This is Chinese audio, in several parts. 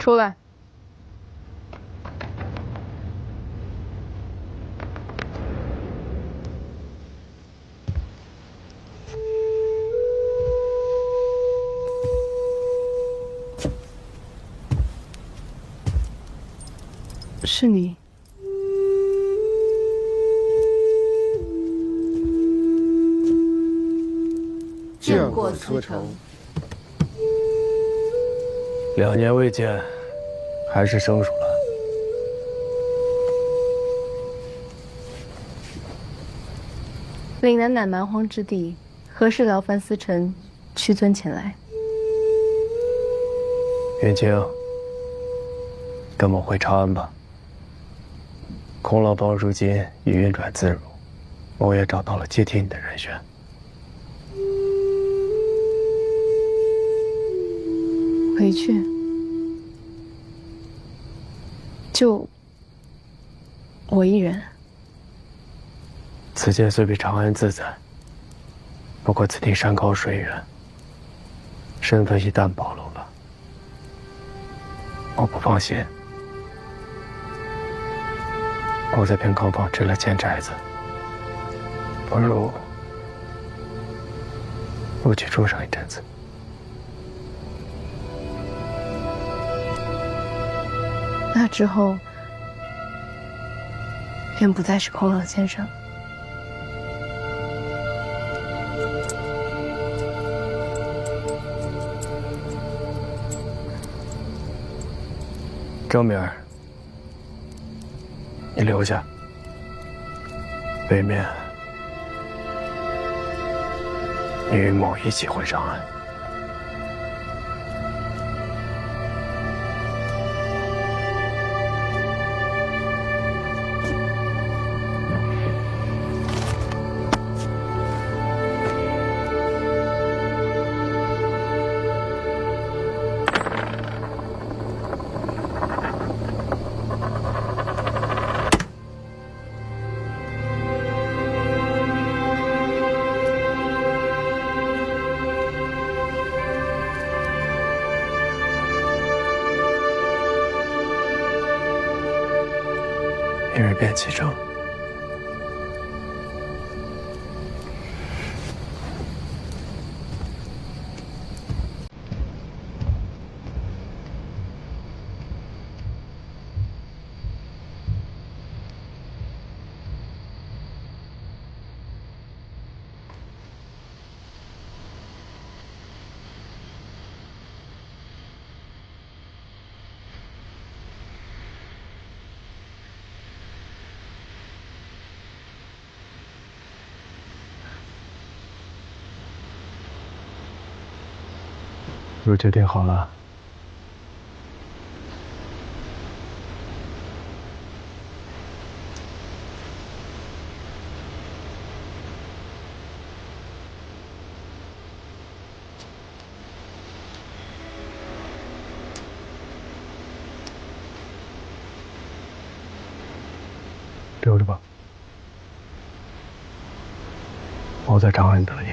出来。是你。见过思成。2年未见，还是生疏了。岭南乃蛮荒之地，何事劳烦思臣屈尊前来？云清，跟我回长安吧。孔老帮如今已运转自如，我也找到了接替你的人选。回去，就我一人。此间虽比长安自在，不过此地山高水远，身份一旦暴露了，我不放心。我在平康坊置了间宅子，不如我去住上一阵子。那之后，便不再是孔老先生。郑明儿，你留下，北面你与某一起回长安。明日便启程。如决定好了，留着吧，我在长安等你。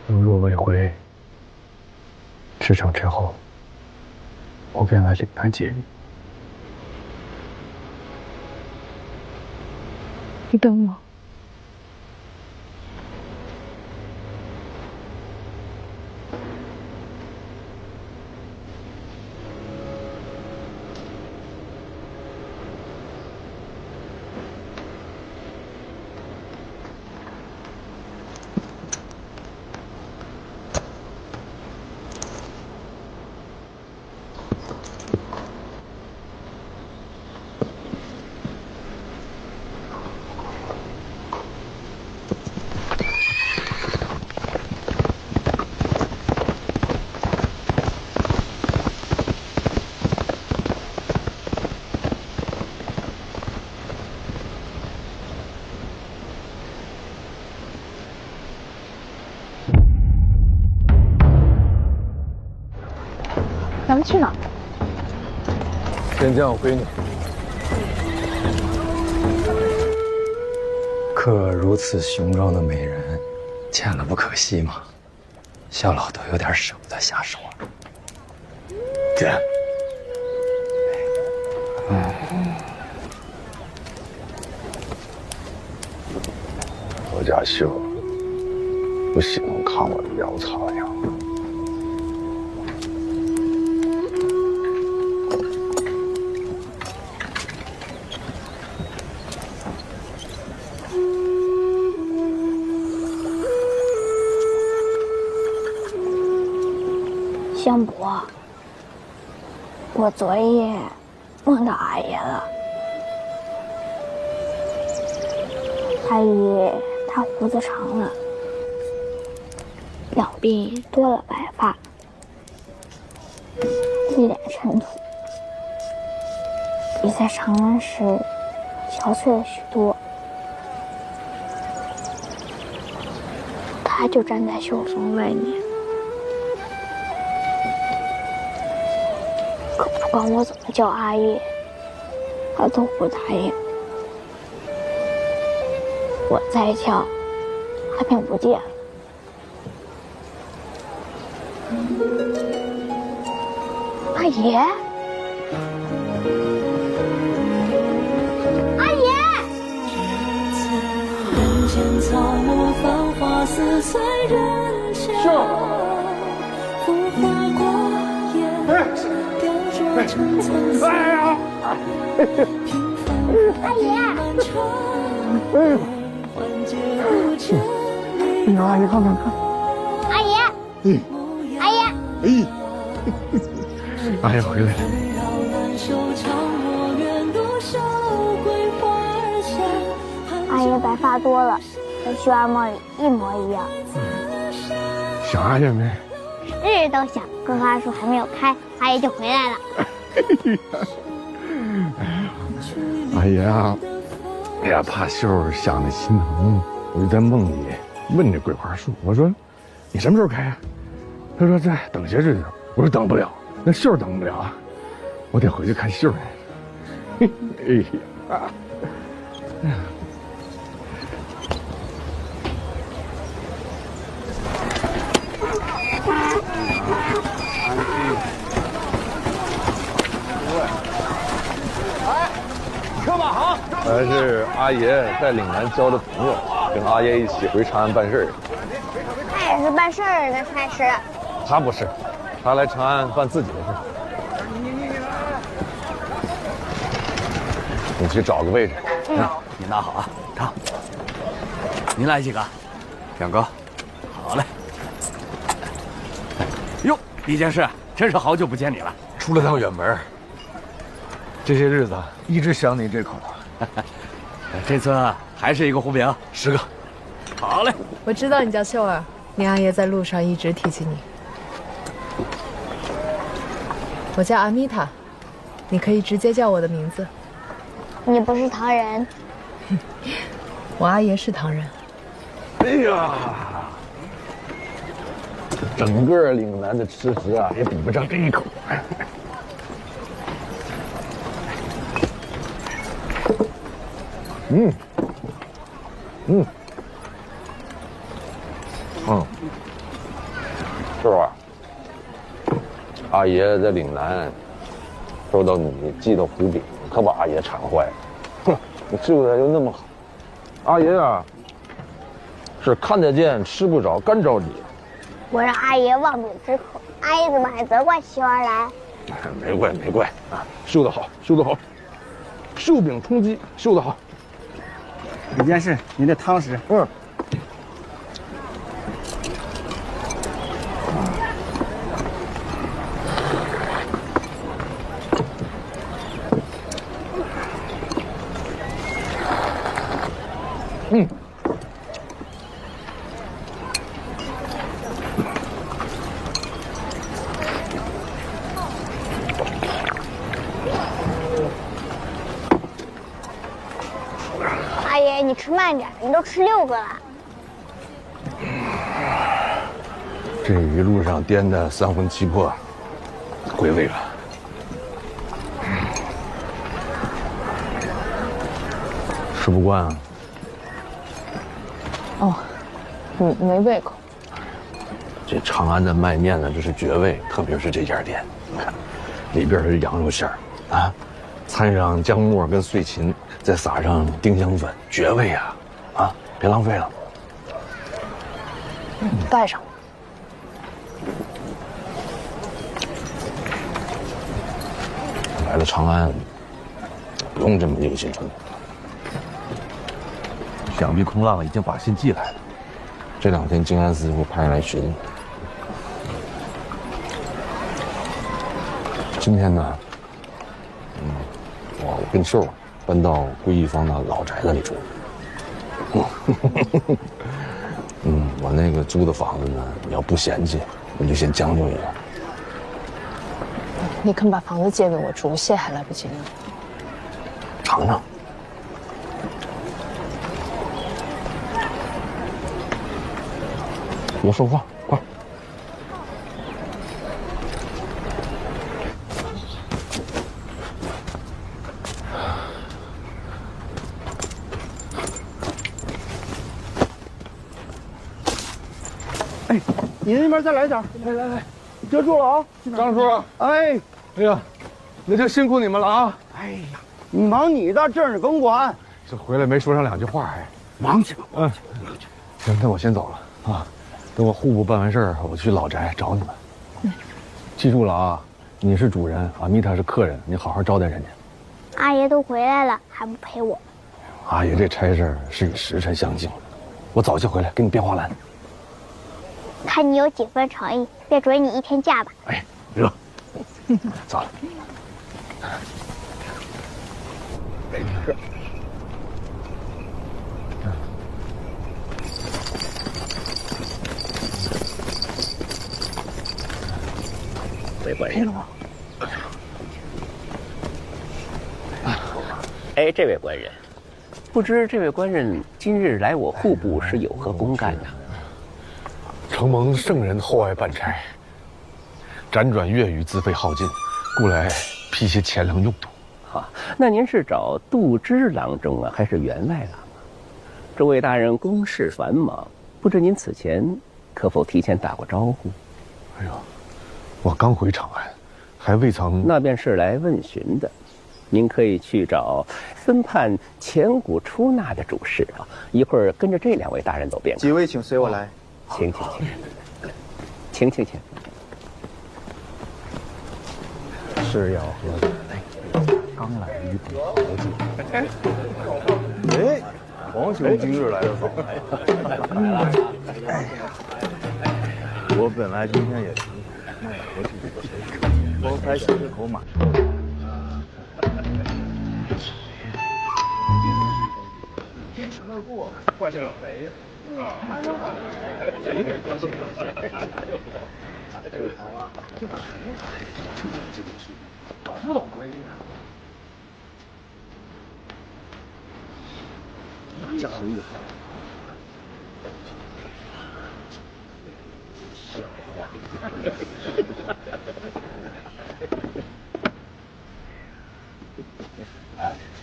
如若未回，事成之后，我便来岭南接你。你等我。咱们去哪儿？先见我闺女。可如此雄壮的美人，欠了不可惜吗？小老都有点舍不得下手了。姐，我家秀不喜欢看我的潦草样。香伯，我昨夜梦到阿爷了。阿爷他胡子长了，两鬓多了白发，一脸尘土，比在长安时憔悴了许多。他就站在绣房外面，可不管我怎么叫阿爷，他都不答应。我再叫，他便不见了。阿爷，阿爷！阿爷！让阿姨看看看。阿爷！阿爷！阿姨回来了。阿爷白发多了，跟徐二梦里一模一样。想阿爷没？日日都想，桂花树还没有开，阿爷就回来了。阿爷啊，哎呀，怕秀儿想的心疼，我就在梦里问这桂花树，我说你什么时候开呀？他说再等些日子。我说等不了，那秀儿等不了啊，我得回去看秀儿去。哎呀，车马行，还是阿爷在岭南交的朋友，跟阿爷一起回长安办事儿。他也是办事儿的差事。他不是，他来长安办自己的事。你去找个位置。你拿好啊，唱。您来几个？两个。好嘞。哟，李监事，真是好久不见你了。出了趟远门，这些日子一直想你这口。这次还是一个壶饼，10个。好嘞。我知道你叫秀儿，你阿爷在路上一直提起你。我叫阿米塔，你可以直接叫我的名字。你不是唐人？我阿爷是唐人。哎呀，整个岭南的吃食啊，也比不上这一口。是吧？阿爷在岭南收到你寄的壶饼，可把阿爷馋坏了。哼，你对他又那么好，阿爷啊，是看得见吃不着，干着急。我让阿爷望肚止渴，阿爷怎么还责怪秀儿来？没怪没怪啊，绣得好，绣得好，寿饼充饥，绣得好。李监事，您的汤匙。阿爷，你吃慢点，你都吃6个了。这一路上颠的3魂7魄，归位了。吃不惯啊？哦，没胃口。这长安的卖面呢，这是绝味，特别是这家店，你看，里边是羊肉馅儿啊，掺上姜末跟碎芹，再撒上丁香粉，绝味啊！啊，别浪费了。带上。来了长安，不用这么忧心忡忡。想必空浪已经把信寄来了。这2天静安师傅派人来巡。今天呢，我跟秀搬到归义坊的老宅子里住。我那个租的房子呢，你要不嫌弃，你就先将就一下。你肯把房子借给我住，谢还来不及呢。尝尝。别说话，快！哎，你那边再来点，来，遮住了啊！张叔，哎呀，那就辛苦你们了啊！哎呀，你忙你的，政儿甭管。这回来没说上2句话还。忙去吧，忙去。行，那我先走了啊。等我户部办完事儿，我去老宅找你们。记住了啊，你是主人，阿米塔是客人，你好好招待人家。阿爷都回来了，还不陪我？阿爷这差事是以时辰相敬，我早些回来给你变花篮。看你有几分诚意，便准你1天假吧。哎，热，走了。位官人，哎，这位官人，不知这位官人今日来我户部是有何公干呢？承蒙圣人厚爱办差，辗转粤语自费耗尽，故来批些钱粮用途。啊，那您是找杜之郎中啊，还是员外郎啊？诸位大人公事繁忙，不知您此前可否提前打过招呼？哎呦，我刚回长安，还未曾。那便是来问询的。您可以去找分判钱谷出纳的主事啊，一会儿跟着这2位大人走便可。几位请随我来。请。是要喝的。刚来一股豪劲。哎，皇兄今日来得早。哎呀，我本来今天也是，我才洗个口马上。天成而过，换成肥。不懂规矩。讲一个。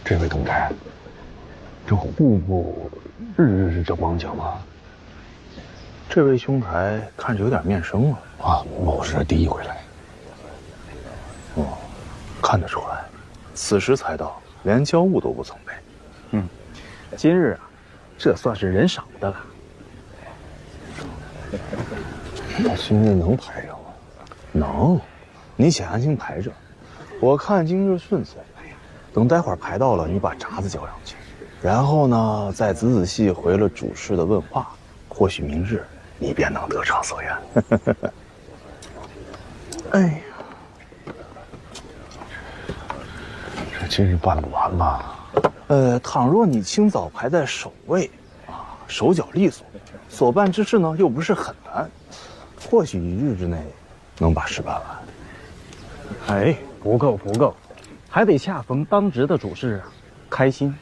这位总裁，这户部日日是这帮讲吗？这位兄台看着有点面生了啊，某是第一回来。哦，看得出来，此时才到，连交务都不曾备。今日啊，这算是人少的了。那今日能排上吗？能，你且安心排着。我看今日顺遂，等待会儿排到了，你把札子交上去，然后呢，再仔仔细回了主事的问话，或许明日你便能得偿所愿。哎呀，这今日办不完吧？倘若你清早排在首位，啊，手脚利索，所办之事呢又不是很难，或许1日之内能把事办完。哎，不够，还得恰逢当值的主事啊，开心。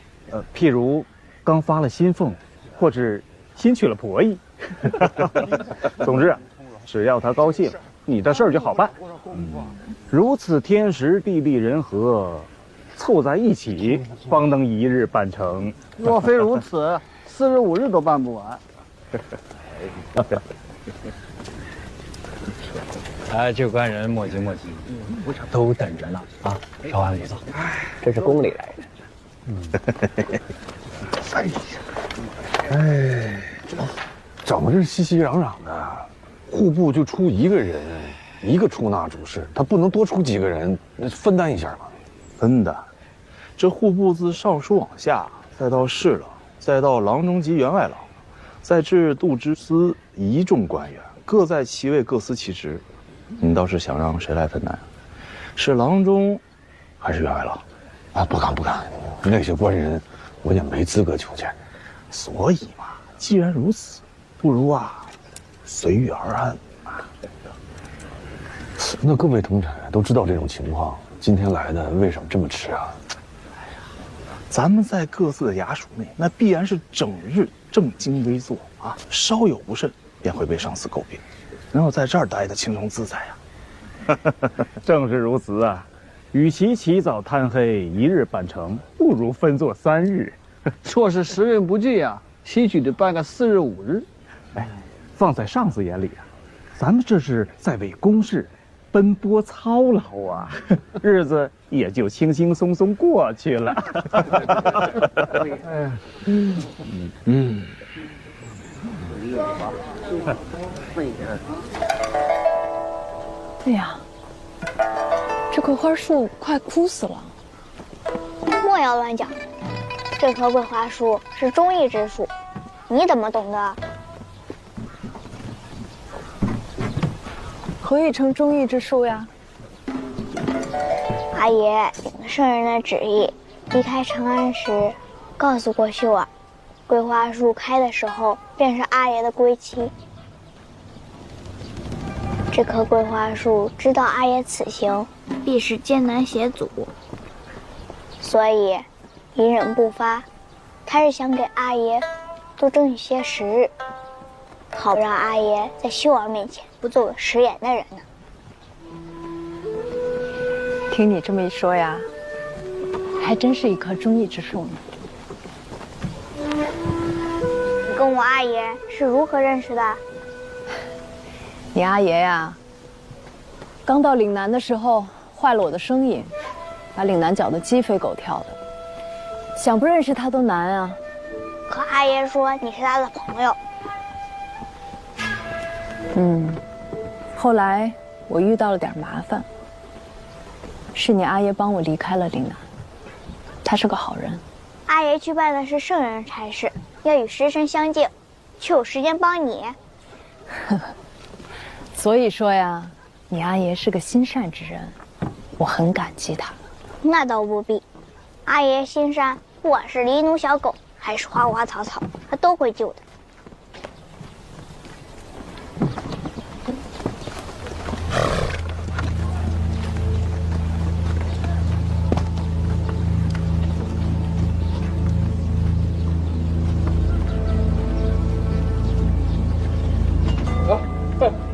譬如刚发了新凤，或者新娶了婆姨。总之啊，只要他高兴，你的事儿就好办。如此天时地利人和，凑在一起，方能1日办成。若非如此，4日5日都办不完。哎，这官人磨叽磨叽，都等着呢啊！稍安勿躁。这是宫里来的。哎，怎么这熙熙攘攘的？户部就出一个人，一个出纳主事，他不能多出几个人分担一下吗？分担，这户部自尚书往下，再到侍郎，再到郎中及员外郎，再至度支司一众官员，各在其位，各司其职。你倒是想让谁来分担？是郎中，还是员外郎？啊，不敢不敢，那些官人我也没资格求见。所以嘛，既然如此，不如随遇而安。那各位同臣都知道这种情况，今天来的为什么这么迟啊？咱们在各自的衙署内，那必然是整日正襟危坐啊，稍有不慎便会被上司诟病，哪有在这儿待的轻松自在呀？正是如此啊，与其起早贪黑一日办成，不如分作3日。说是时运不济啊，西区得办个4日5日。哎，放在上司眼里啊，咱们这是在为公事奔波操劳啊，日子也就轻轻松松过去了。哎呀，这桂花树快枯死了。莫要乱讲，这棵桂花树是忠义之树，你怎么懂的？何以成忠义之树呀？阿爷领了圣人的旨意，离开长安时，告诉过秀儿，桂花树开的时候便是阿爷的归期。这棵桂花树知道阿爷此行必是艰难险阻，所以隐忍不发。他是想给阿爷多争取些时日，好让阿爷在秀儿面前不做个食言的人呢。听你这么一说呀，还真是一棵忠义之树呢。你跟我阿爷是如何认识的？你阿爷呀，刚到岭南的时候坏了我的生意，把岭南搅得鸡飞狗跳的，想不认识他都难啊。可阿爷说你是他的朋友。后来我遇到了点麻烦，是你阿爷帮我离开了岭南。他是个好人。阿爷去办的是圣人差事，要与时辰相敬，却有时间帮你。所以说呀，你阿爷是个心善之人，我很感激他。那倒不必，阿爷心善，不管是狸奴小狗还是花花草草，他都会救的。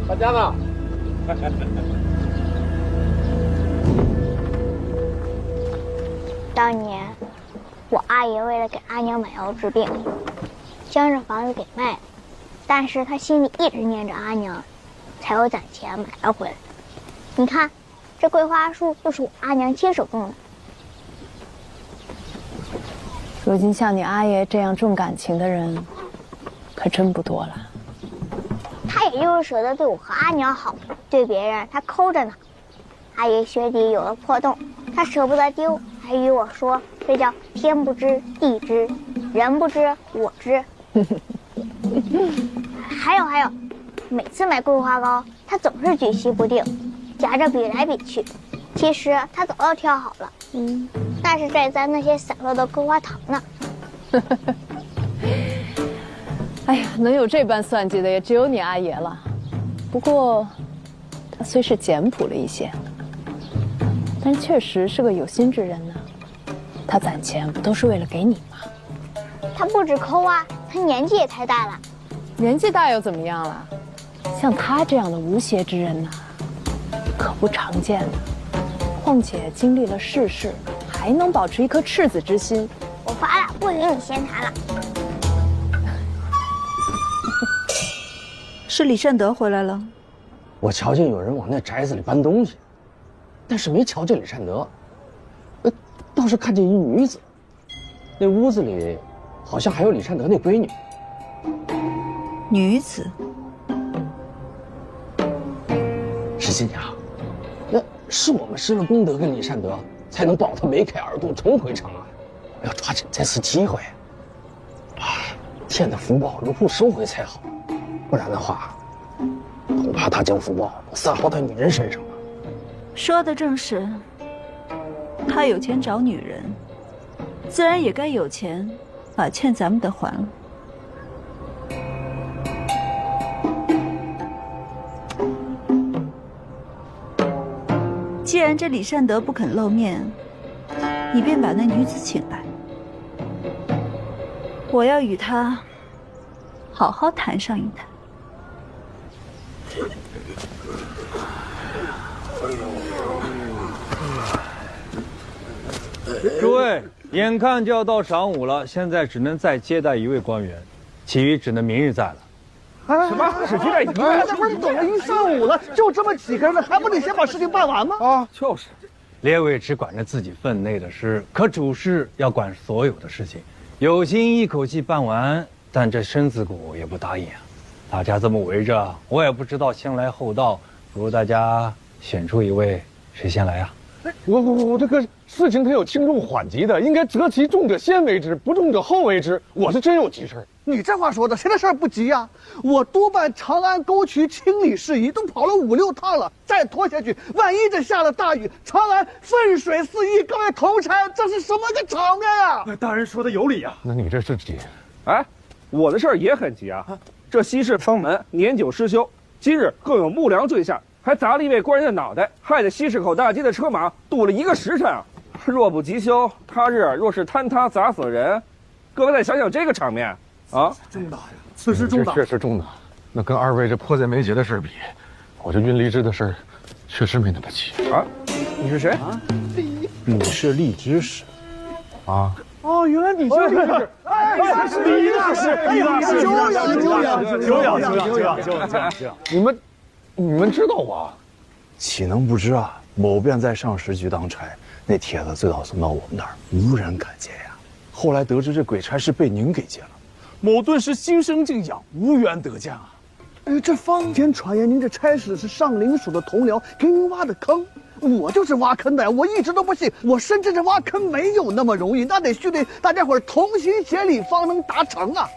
大家呢？当年，我阿爷为了给阿娘买药治病，将这房子给卖了，但是他心里一直念着阿娘，才有攒钱买了回来。你看，这桂花树就是我阿娘亲手种的。如今像你阿爷这样重感情的人，可真不多了。他也就是舍得对我和阿娘好，对别人他抠着呢。阿爷靴底有了破洞，他舍不得丢，还与我说这叫天不知地知，人不知我知。还有，每次买桂花糕，他总是举棋不定，夹着比来比去。其实他早就挑好了，那是在咱那些散落的桂花糖呢。哎呀，能有这般算计的也只有你阿爷了。不过，他虽是简朴了一些，但确实是个有心之人呢。他攒钱不都是为了给你吗？他不止抠啊，他年纪也太大了。年纪大又怎么样了？像他这样的无邪之人呐，可不常见的。况且经历了世事，还能保持一颗赤子之心。我发了，不与你闲谈了。是李善德回来了。我瞧见有人往那宅子里搬东西，但是没瞧见李善德。倒是看见一女子，那屋子里好像还有李善德那闺女。女子？石新娘，那是我们施了功德跟李善德，才能保他梅开二度，重回长安。要抓紧这次机会，天的福报如数收回才好，不然的话，恐怕他将福报散耗在女人身上了。说的正是。他有钱找女人，自然也该有钱把欠咱们的还了。既然这李善德不肯露面，你便把那女子请来，我要与他好好谈上一谈。诸位，眼看就要到晌午了，现在只能再接待一位官员，其余只能明日再了。什么？只接待一个？这不是等了一上午了，就这么几个人，还不得先把事情办完吗？啊，就是。列位只管着自己分内的事，可主事要管所有的事情，有心一口气办完，但这身子骨也不答应啊。大家这么围着，我也不知道先来后到，不如大家选出一位，谁先来啊？我这个事情它有轻重缓急的，应该择其重者先为之，不重者后为之。我是真有急事。你这话说的，谁的事儿不急呀？我督办长安沟渠清理事宜，都跑了5、6趟了，再拖下去，万一这下了大雨，长安粪水四溢，各位同差，这是什么个场面呀？大人说的有理啊。那你这是急？哎，我的事儿也很急啊。这西市方门年久失修，今日更有木梁坠下，还砸了一位官人的脑袋，害得西市口大街的车马堵了1个时辰啊！若不急修，他日若是坍塌砸死人，各位再想想这个场面啊！重大呀，此事重大，确实重大。那跟二位这迫在眉睫的事比，我这运荔枝的事儿确实没那么急啊。你是谁？啊，你是荔枝使啊？哦，原来你就是荔枝使。哎，李大师，久仰！你们知道我？岂能不知啊？某便在上时局当差，那帖子最早送到我们那儿，无人敢接呀。后来得知这鬼差是被您给接了，某顿时心生敬仰，无缘得见啊。这坊间传言您这差使是上林署的同僚，给您挖的坑。我就是挖坑的，我一直都不信，我深知这挖坑没有那么容易，那得训练大家伙同心协力方能达成啊！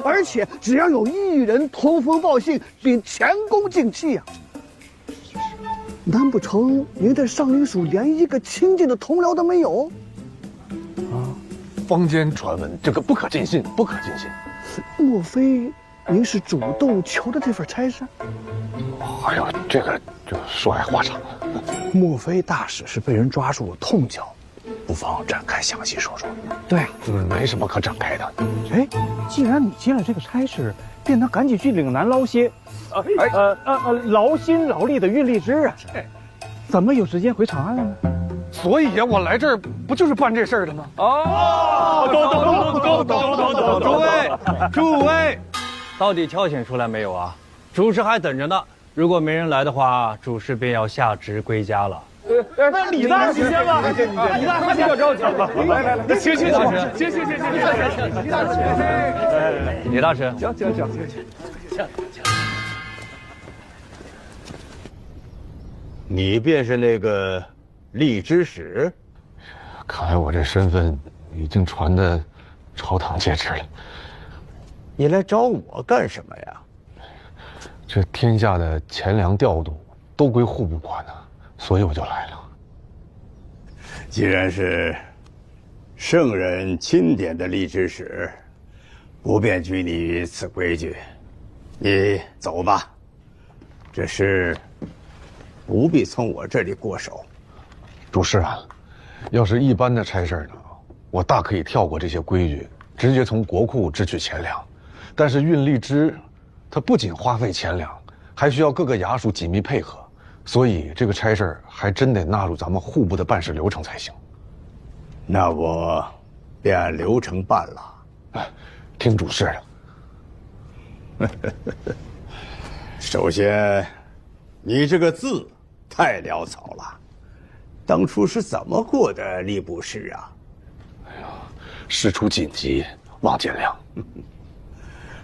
而且只要有一人通风报信，便前功尽弃呀。难不成您在上林署连一个亲近的同僚都没有？坊间传闻，这个不可尽信，不可尽信。莫非您是主动求的这份差事？哎呦，这个就说来话长了。莫非大使是被人抓住了痛脚？不妨展开详细说说。对，没什么可展开的。哎，既然你接了这个差事，便能赶紧去岭南捞些，劳心劳力的运荔枝啊。怎么有时间回长安了呢？所以呀，我来这儿不就是办这事儿的吗？懂，诸位，到底挑选出来没有啊？主事还等着呢。如果没人来的话，主事便要下职归家了。那李大使先吧，李大使先着急吧。来，行，李大使，行。你便是那个荔枝使？看来我这身份已经传得朝堂皆知了。你来找我干什么呀？这天下的钱粮调度都归户部管呢，所以我就来了。既然是圣人钦点的荔枝使，不便拘泥于此规矩，你走吧。这事不必从我这里过手。主事啊，要是一般的差事呢，我大可以跳过这些规矩，直接从国库支取钱粮。但是运荔枝，它不仅花费钱粮，还需要各个衙署紧密配合，所以这个差事还真得纳入咱们户部的办事流程才行。那我便按流程办了。听主事的。首先，你这个字太潦草了，当初是怎么过的吏部试啊？哎呀，事出紧急，望见谅。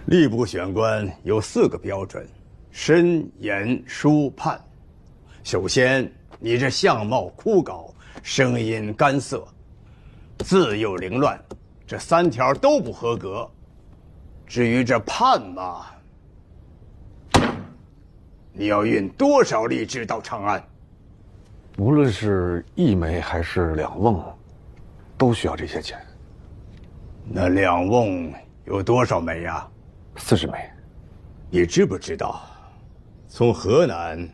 吏部选官有4个标准：身、言、书、判。首先，你这相貌枯槁，声音干涩，字又凌乱，这3条都不合格。至于这判嘛，你要运多少吏治到长安？无论是1枚还是2瓮，都需要这些钱。那2瓮有多少枚呀？40枚。你知不知道，从河南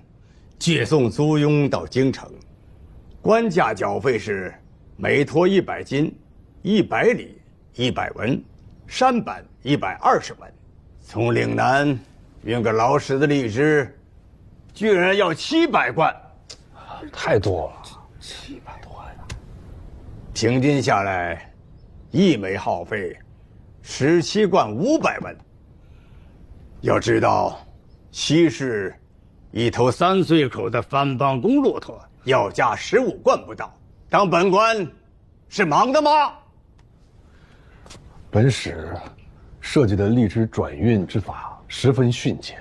借送租庸到京城，官价缴费是每拖100斤，100里100文，赡版120文。从岭南运个老实的荔枝，居然要700贯，太多了，700多呀！平均下来，1枚耗费17贯500文。要知道，西市1头3岁口的番邦公骆驼要价15贯不到，当本官是忙的吗？本使设计的荔枝转运之法十分迅捷，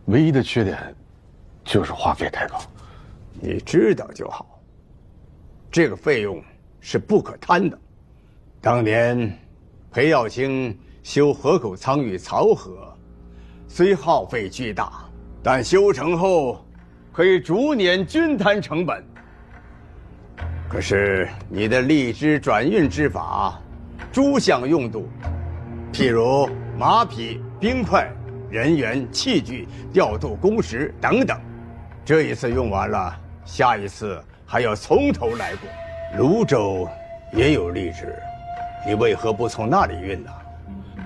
唯一的缺点就是花费太高。你知道就好，这个费用是不可贪的。当年裴耀卿修河口仓与漕河，虽耗费巨大，但修成后可以逐年均摊成本。可是你的荔枝转运之法，诸项用度，譬如马匹、兵块、人员、器具、调度工时等等，这一次用完了，下一次还要从头来过。泸州也有荔枝，你为何不从那里运呢？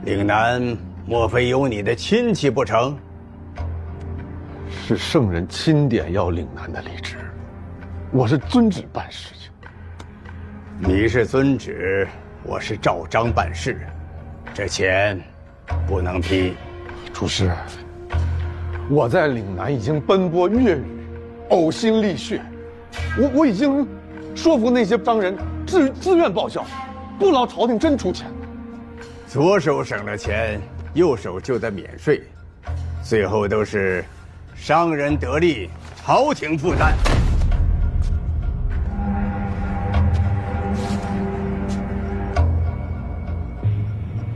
岭南莫非有你的亲戚不成？是圣人钦点要岭南的荔枝，我是遵旨办事情。你是遵旨，我是照章办事，这钱不能批。主事，我在岭南已经奔波月余，呕心沥血，我已经说服那些商人自愿报效，不劳朝廷真出钱。左手省了钱，右手就得免税，最后都是商人得利，朝廷负担。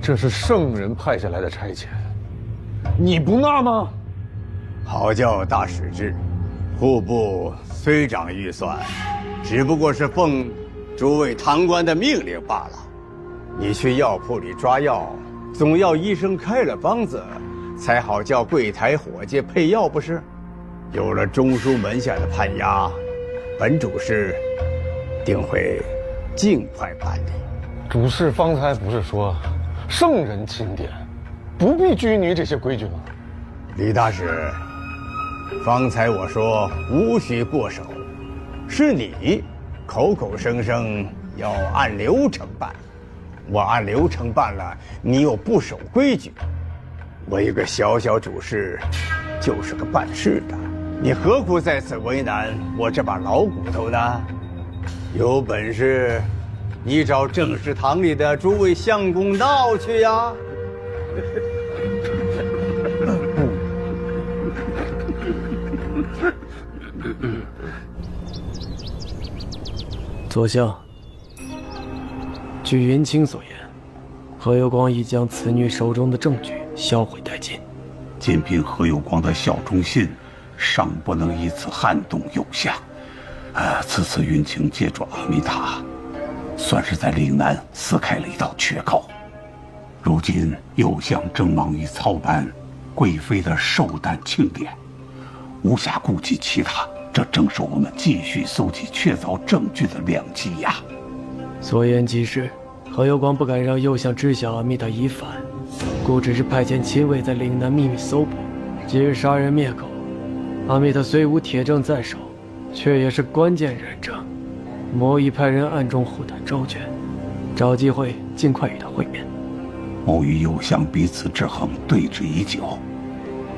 这是圣人派下来的差遣，你不纳吗？好叫大使之，户部虽掌预算，只不过是奉诸位堂官的命令罢了。你去药铺里抓药，总要医生开了方子，才好叫柜台伙计配药，不是？有了中书门下的判押，本主事定会尽快办理。主事方才不是说圣人钦点，不必拘泥这些规矩吗？李大使，方才我说无需过手，是你口口声声要按流程办，我按流程办了，你又不守规矩。我一个小小主事，就是个办事的，你何苦在此为难我这把老骨头呢？有本事，你找正事堂里的诸位相公闹去呀！左相，据云清所言，何有光已将此女手中的证据销毁殆尽。仅凭何有光的效忠信，尚不能以此撼动右相。此次云清借助阿弥塔，算是在岭南撕开了一道缺口。如今右相正忙于操办贵妃的寿诞庆典，无暇顾及其他，这正是我们继续搜集确凿证据的良机呀。所言极是，何有光不敢让右相知晓阿弥塔已返，故只是派遣亲卫在岭南秘密搜捕。今日杀人灭口，阿弥塔虽无铁证在手，却也是关键人证。某已派人暗中护探周全，找机会尽快与他会面。某与右相彼此之衡对峙已久，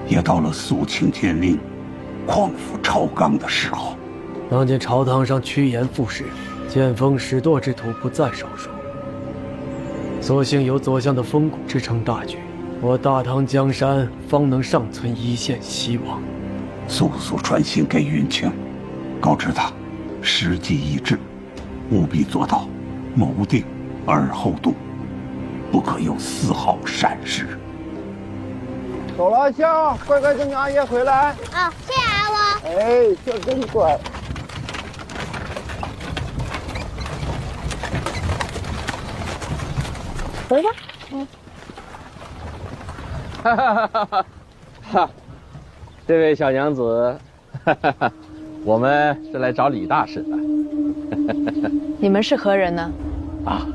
也到了肃清奸佞、匡扶朝纲的时候。当今朝堂上趋炎附势、见风使舵之徒不在少数，所幸有左相的风骨支撑大局，我大唐江山方能尚存一线希望。速速传信给云清，告知他时机已至，务必做到谋定而后动，不可有丝毫闪失。走了，香，乖乖跟着阿爷回来。啊，谢谢阿王。哎，这真乖。回吧。哈哈哈哈！这位小娘子，我们是来找李大使的。你们是何人呢？啊，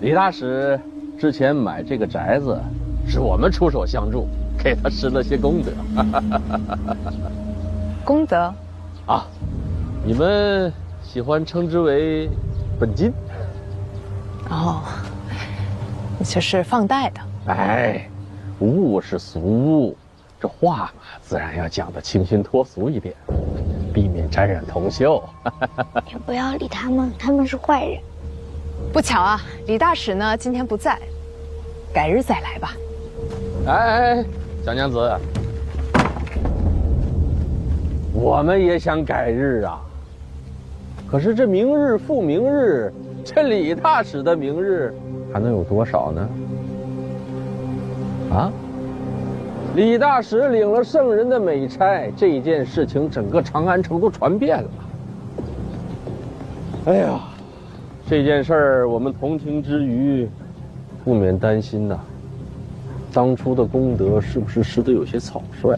李大使之前买这个宅子，是我们出手相助，给他施了些功德。功德？啊，你们喜欢称之为本金？哦，这是放贷的。哎，物是俗物，这话嘛，自然要讲得清新脱俗一点，避免沾染铜锈。也不要理他们，他们是坏人。不巧啊，李大使呢今天不在，改日再来吧。哎，小娘子，我们也想改日啊，可是这明日复明日，这李大使的明日还能有多少呢？啊，李大使领了圣人的美差，这件事情整个长安城都传遍了。哎呀，这件事儿我们同情之余，不免担心呐，当初的功德是不是施得有些草率？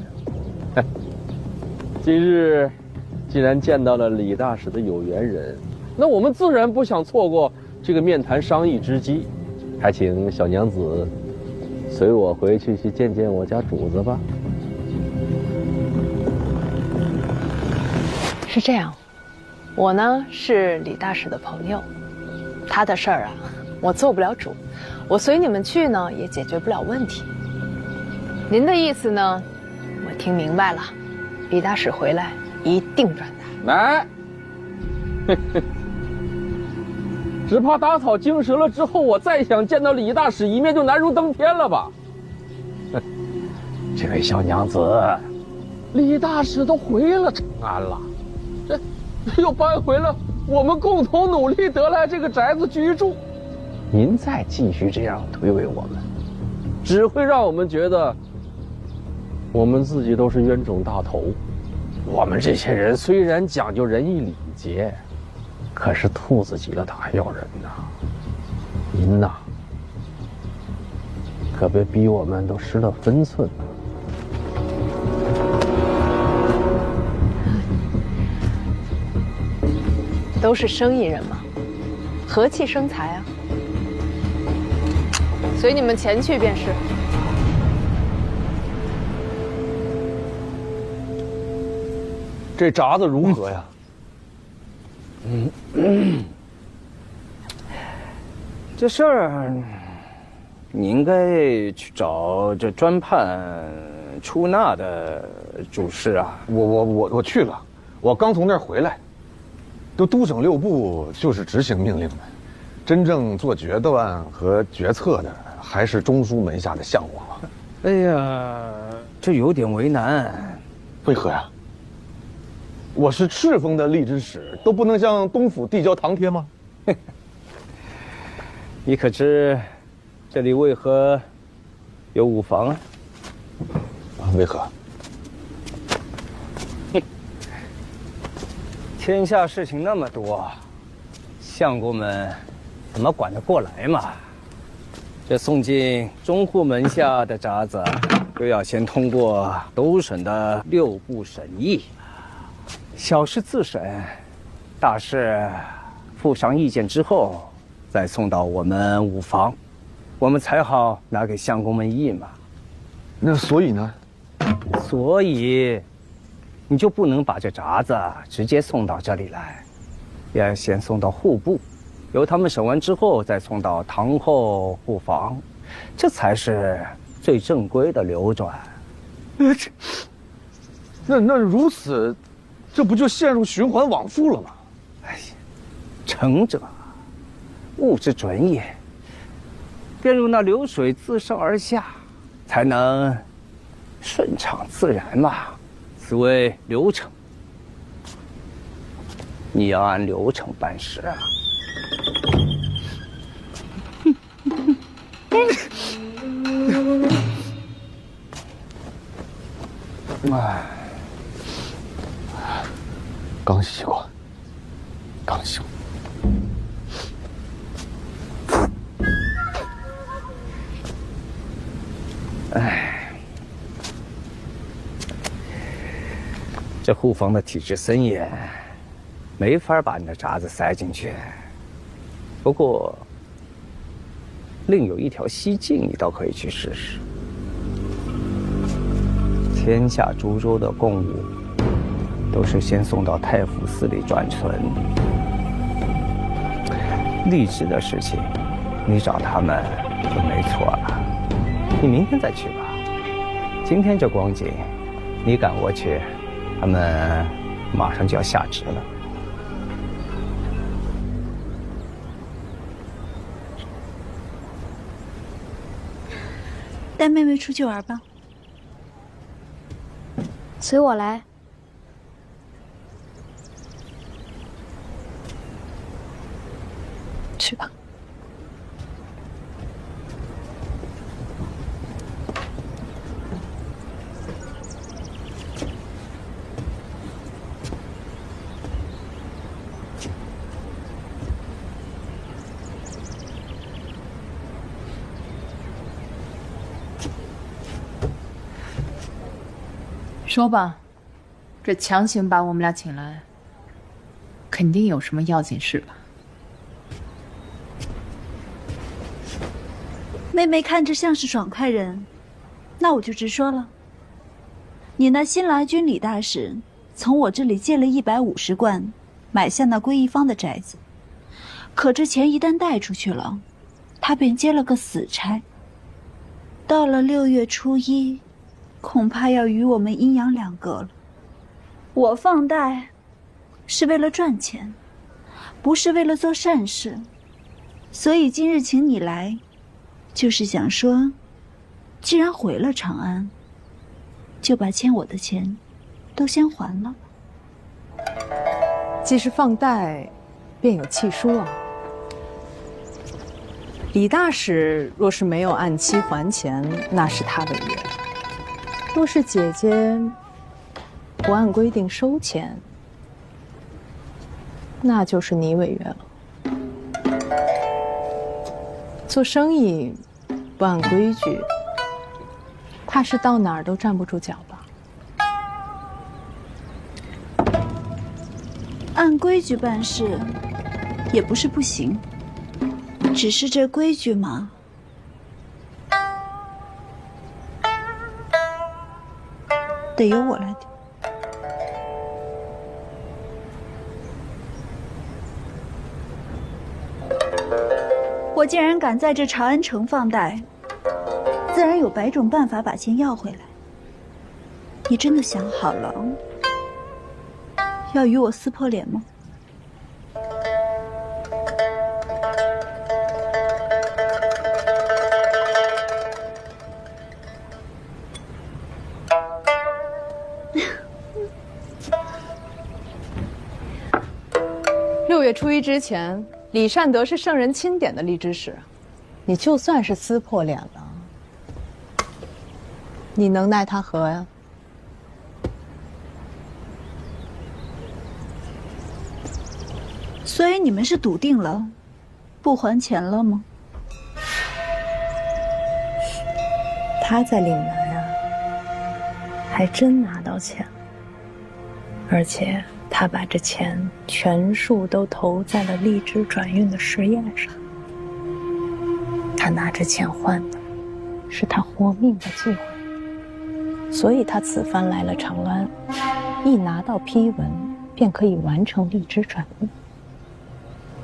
今日既然见到了李大使的有缘人，那我们自然不想错过这个面谈商议之机，还请小娘子随我回去见见我家主子吧。是这样，我呢是李大使的朋友，他的事儿啊，我做不了主，我随你们去呢也解决不了问题。您的意思呢，我听明白了，李大使回来一定转达。来，只怕打草惊蛇了之后，我再想见到李大使一面就难如登天了吧？这位小娘子，李大使都回了长安了，这又搬回了我们共同努力得来这个宅子居住，您再继续这样推诿我们，只会让我们觉得我们自己都是冤种大头。我们这些人虽然讲究仁义礼节，可是兔子急了打要人呐。您呐，可别逼我们都失了分寸。都是生意人嘛，和气生财啊。随你们前去便是。这闸子如何呀？这事儿，你应该去找这专判出纳的主事啊。我去了，我刚从那儿回来。都省六部就是执行命令的，真正做决断和决策的还是中书门下的相王。哎呀，这有点为难。为何呀？我是赤峰的吏之使，都不能向东府递交堂帖吗？你可知这里为何有五房啊？为何？天下事情那么多，相公们怎么管得过来嘛？这送进中户门下的闸子，又要先通过都省的6部审议，小事自审，大事附上意见之后，再送到我们五房，我们才好拿给相公们议嘛。那所以呢？所以你就不能把这闸子直接送到这里来，要先送到户部，由他们审完之后再送到堂后户房，这才是最正规的流转。那如此，这不就陷入循环往复了吗？哎呀，成者物之准也，便如那流水自上而下，才能顺畅自然嘛，此谓流程。你要按流程办事啊。哎，刚洗过，刚洗过。哎，这护房的体质森严，没法把你的闸子塞进去。不过，另有一条西径，你倒可以去试试。天下诸州的贡物，都是先送到太傅寺里转存。吏治的事情，你找他们就没错了。你明天再去吧。今天这光景，你赶过去，他们马上就要下职了。带妹妹出去玩吧。随我来。去吧。说吧，这强行把我们俩请来，肯定有什么要紧事吧？妹妹看着像是爽快人，那我就直说了。你那新来军李大使从我这里借了150贯，买下那归一方的宅子，可这钱一旦带出去了，他便接了个死差。到了6月初1，恐怕要与我们阴阳两隔了。我放贷是为了赚钱，不是为了做善事，所以今日请你来，就是想说，既然回了长安，就把欠我的钱都先还了。既是放贷，便有契书啊。李大使若是没有按期还钱，那是他违约；若是姐姐不按规定收钱，那就是你违约了。做生意不按规矩，怕是到哪儿都站不住脚吧？按规矩办事也不是不行，只是这规矩嘛，得由我来定。我既然敢在这长安城放贷，自然有100种办法把钱要回来。你真的想好了要与我撕破脸吗？6月初1之前，李善德是圣人钦点的吏之使，你就算是撕破脸了，你能奈他何呀？所以你们是笃定了不还钱了吗？他在岭南啊，还真拿到钱了，而且他把这钱全数都投在了荔枝转运的实验上。他拿着钱换的是他活命的机会，所以他此番来了长安，一拿到批文便可以完成荔枝转运。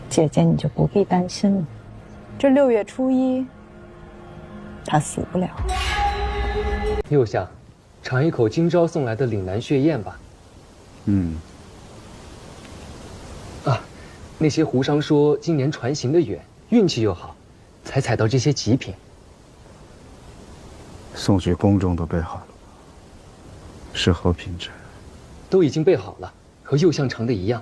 姐姐你就不必担心了，这6月初1他死不了。右相，尝一口今朝送来的岭南血燕吧。嗯。啊，那些胡商说今年船行得远，运气又好，才采到这些极品。送去宫中都备好了，是何品质？都已经备好了，和右相尝的一样。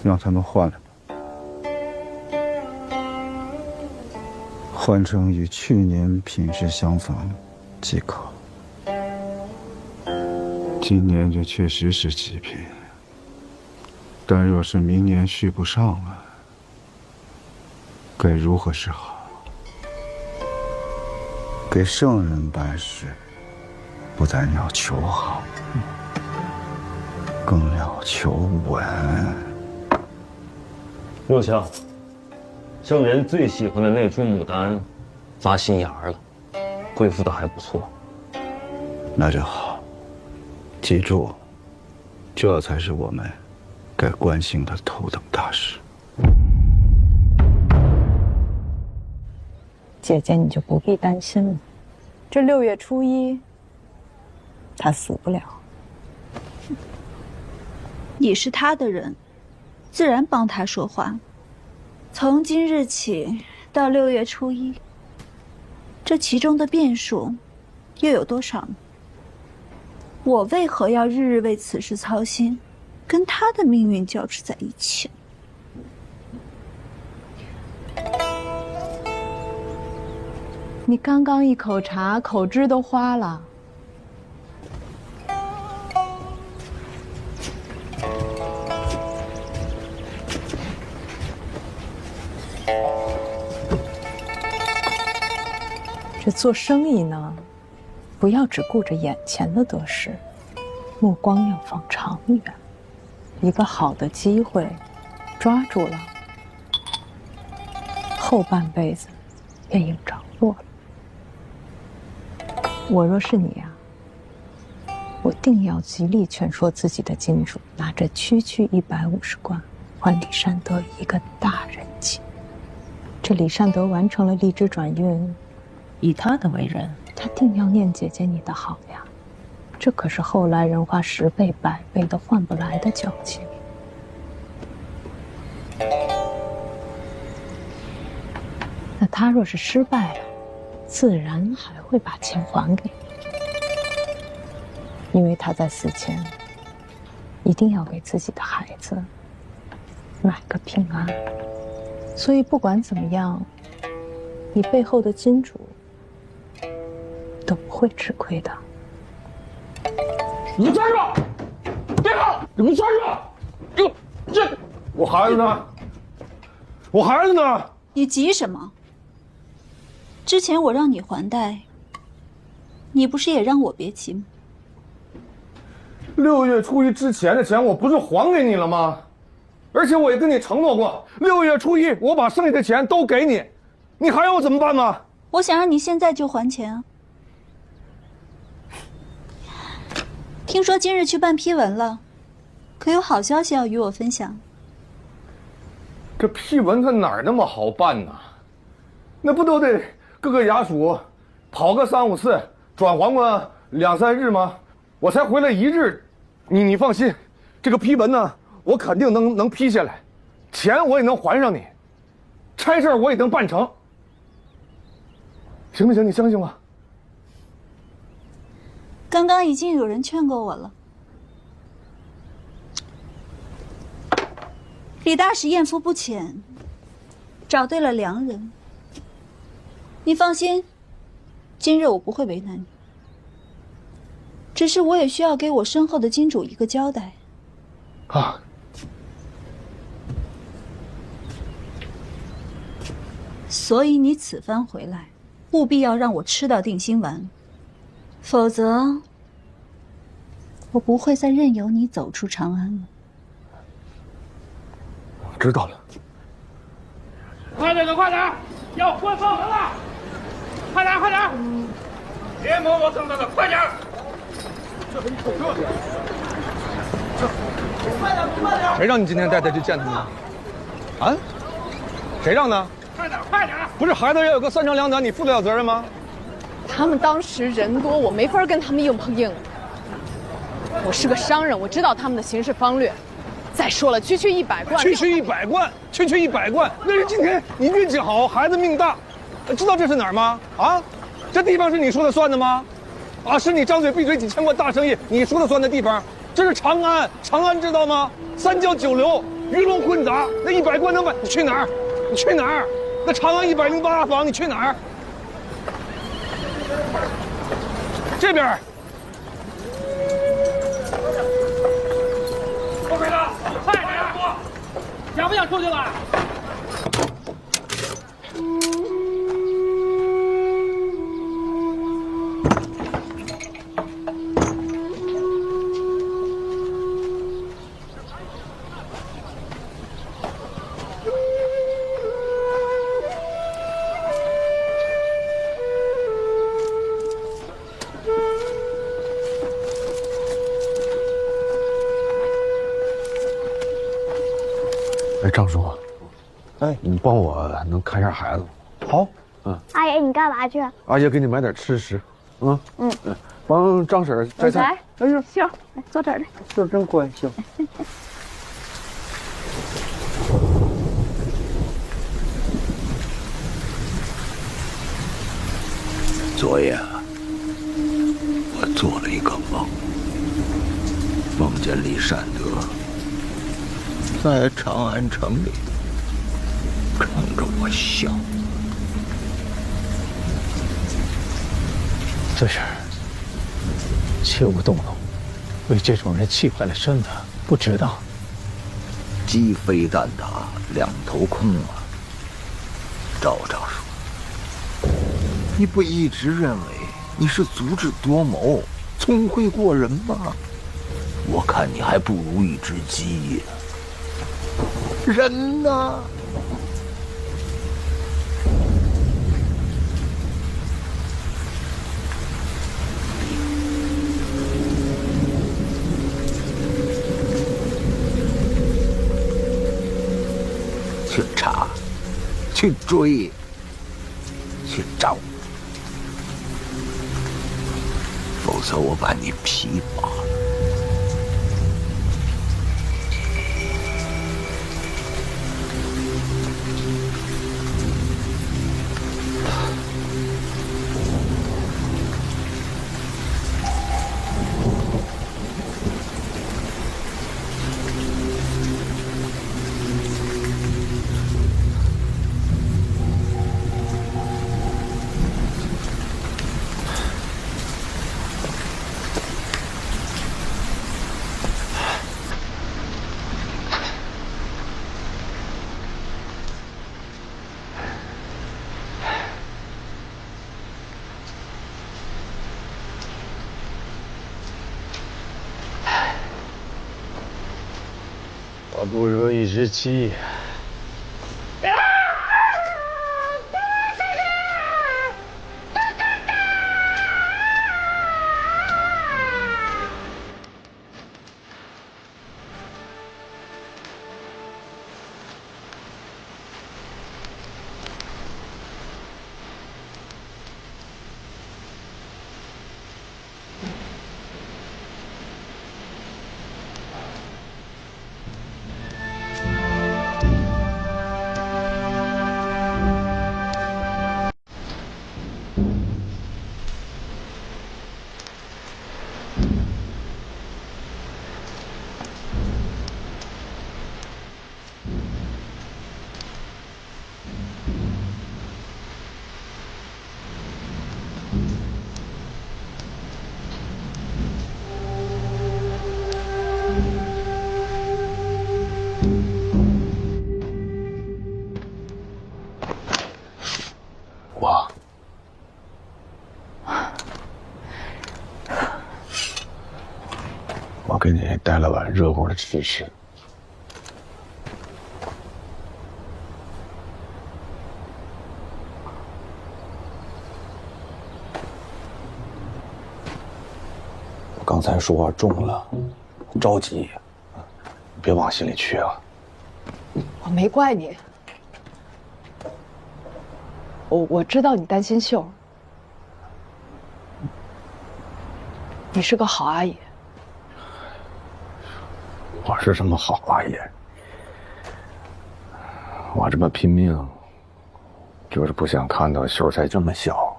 让他们换了吧，换成与去年品质相仿即可。今年这确实是极品，但若是明年续不上了，该如何是好？给圣人办事，不但要求好，更要求稳。若相，圣人最喜欢的那株牡丹发新芽了，恢复的还不错。那就好。记住，这才是我们该关心的头等大事。姐姐，你就不必担心了。这6月初1，他死不了。你是他的人，自然帮他说话。从今日起到6月初1，这其中的变数又有多少呢？我为何要日日为此事操心，跟他的命运交织在一起？你刚刚一口茶，口汁都花了。这做生意呢，不要只顾着眼前的得失，目光要放长远。一个好的机会，抓住了，后半辈子便有着落了。我若是你啊，我定要极力劝说自己的金主，拿着区150贯，还李善德一个大人情。这李善德完成了荔枝转运，以他的为人，他定要念姐姐你的好呀。这可是后来人花10倍100倍都换不来的交情。那他若是失败了，自然还会把钱还给你，因为他在死前一定要给自己的孩子买个平安。所以不管怎么样，你背后的金主都不会吃亏的。你们站住！别跑！你们站住！这我孩子呢？我孩子呢？你急什么？之前我让你还贷，你不是也让我别急吗？6月初1之前的钱我不是还给你了吗？而且我也跟你承诺过，6月初1我把剩下的钱都给你，你还让我怎么办吗？我想让你现在就还钱啊！听说今日去办批文了，可有好消息要与我分享？这批文它哪儿那么好办呢？那不都得各个衙署跑个3、5次，转还个2、3日吗？我才回来1日，你放心，这个批文呢，我肯定能批下来，钱我也能还上你，差事我也能办成，行不行？你相信我。刚刚已经有人劝过我了。李大使艳福不浅，找对了良人。你放心，今日我不会为难你。只是我也需要给我身后的金主一个交代。啊。所以你此番回来，务必要让我吃到定心丸。否则，我不会再任由你走出长安了。我知道了。快点，快点，要关房门了！快点，快点！别磨磨蹭蹭的，快点！谁让你今天带他去见他们的？啊？谁让的？快点，快点！不是孩子也有个三长两短，你负得了责任吗？他们当时人多，我没法跟他们硬碰硬。我是个商人，我知道他们的行事方略。再说了，区100贯，区100贯，区100贯，那是今天你运气好，孩子命大。知道这是哪儿吗？啊，这地方是你说了算的吗？啊，是你张嘴闭嘴几千贯大生意，你说了算的地方。这是长安，长安知道吗？三教九流，鱼龙混杂，那100贯能买？你去哪儿？你去哪儿？那长安108坊，你去哪儿？这边。后边的，快点啊！想不想出去了？哎，张叔，哎，你帮我能看一下孩子吗？好，阿爷，你干嘛去？阿爷给你买点吃食，帮张婶摘菜。哎呦，行，来坐这儿来。这真乖，行。昨夜啊，我做了一个梦，梦见李善德在长安城里冲着我笑。这事儿切勿动怒，为这种人气坏了身子，不值当。鸡飞蛋打，两头空啊！赵长叔，你不一直认为你是足智多谋、聪慧过人吗？我看你还不如一只鸡呀！人呢？去查，去追，去找，否则我把你劈扒了。我不如一只鸡。我给你带了碗热乎的吃食。刚才说话重了，着急，别往心里去啊。我没怪你，我知道你担心秀儿，你是个好阿姨。我是什么好阿姨？我这么拼命，就是不想看到秀儿才这么小，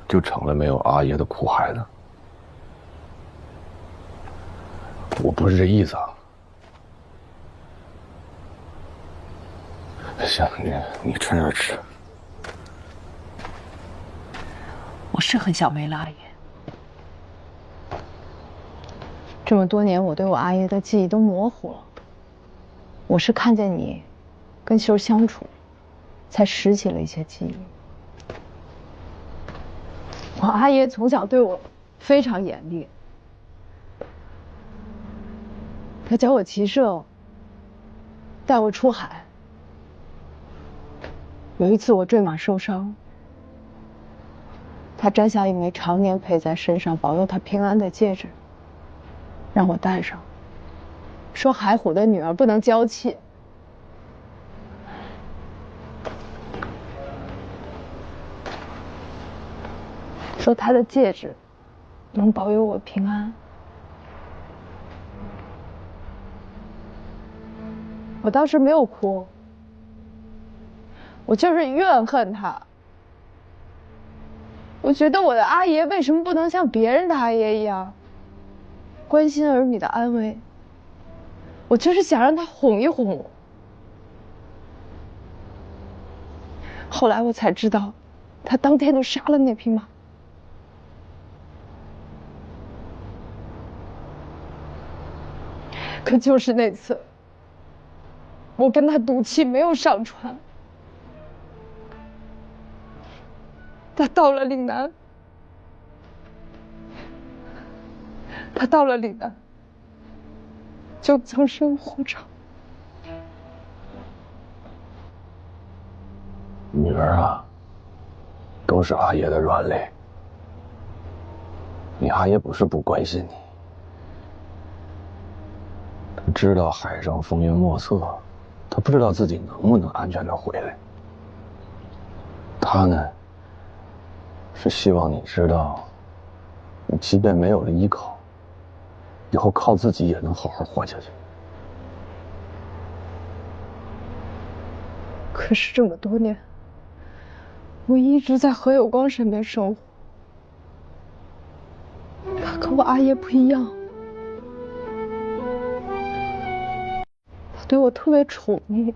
就成了没有阿爷的苦孩子。我不是这意思啊。行，你趁热吃。我是很想没了阿爷。这么多年，我对我阿爷的记忆都模糊了。我是看见你跟秀儿相处，才拾起了一些记忆。我阿爷从小对我非常严厉，他教我骑射，带我出海。有一次我坠马受伤，他摘下一枚常年佩在身上保佑他平安的戒指，让我戴上，说海虎的女儿不能娇气。说他的戒指能保佑我平安。我当时没有哭，我就是怨恨他。我觉得我的阿爷为什么不能像别人的阿爷一样，关心儿女的安危？我就是想让他哄一哄我。后来我才知道，他当天就杀了那匹马。可就是那次，我跟他赌气没有上船。他到了岭南，就葬身火场。女儿啊，都是阿爷的软肋。你阿爷不是不关心你，他知道海上风云莫测，他不知道自己能不能安全的回来。他呢，是希望你知道，你即便没有了依靠，以后靠自己也能好好活下去。可是这么多年，我一直在何有光身边生活。他跟我阿爷不一样，他对我特别宠溺。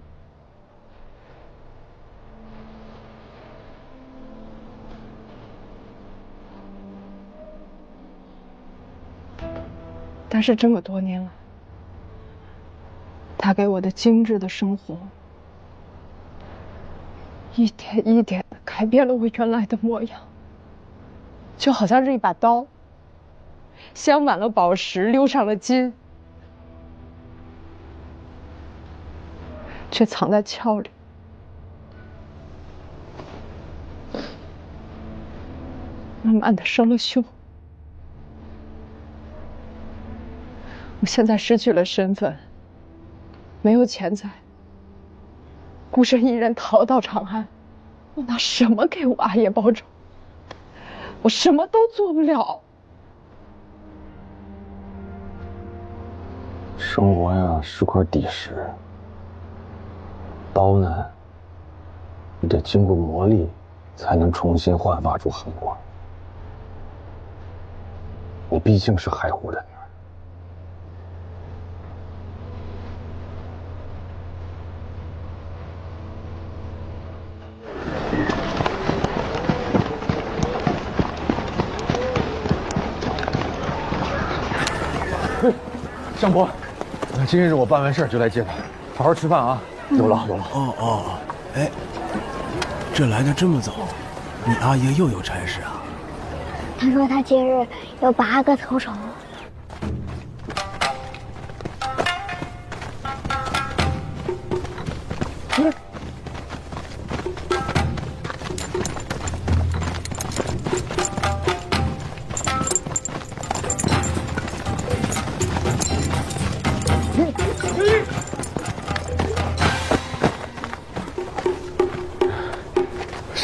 但是这么多年来，他给我的精致的生活，一点一点的改变了我原来的模样，就好像是一把刀，镶满了宝石，鎏上了金，却藏在鞘里。慢慢的生了锈。我现在失去了身份，没有钱财，孤身一人逃到长安，我拿什么给我阿爷报仇？我什么都做不了。生活呀，是块砾石，刀呢，你得经过磨砺，才能重新焕发出寒光。你毕竟是海虎的女儿。相伯，今日我办完事就来接他，好好吃饭啊！有劳有劳。哦，哎，这来的这么早，你阿爷又有差事啊？他说他今日有8个头筹。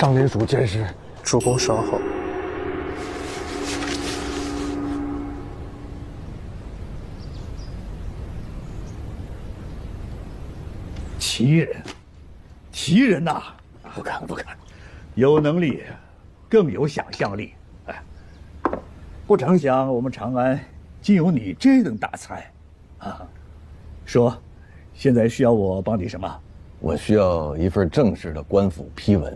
上林署监视，主公稍后。奇人呐！不敢，有能力，更有想象力。哎，不成想我们长安竟有你这等大才，啊！说，现在需要我帮你什么？我需要一份正式的官府批文，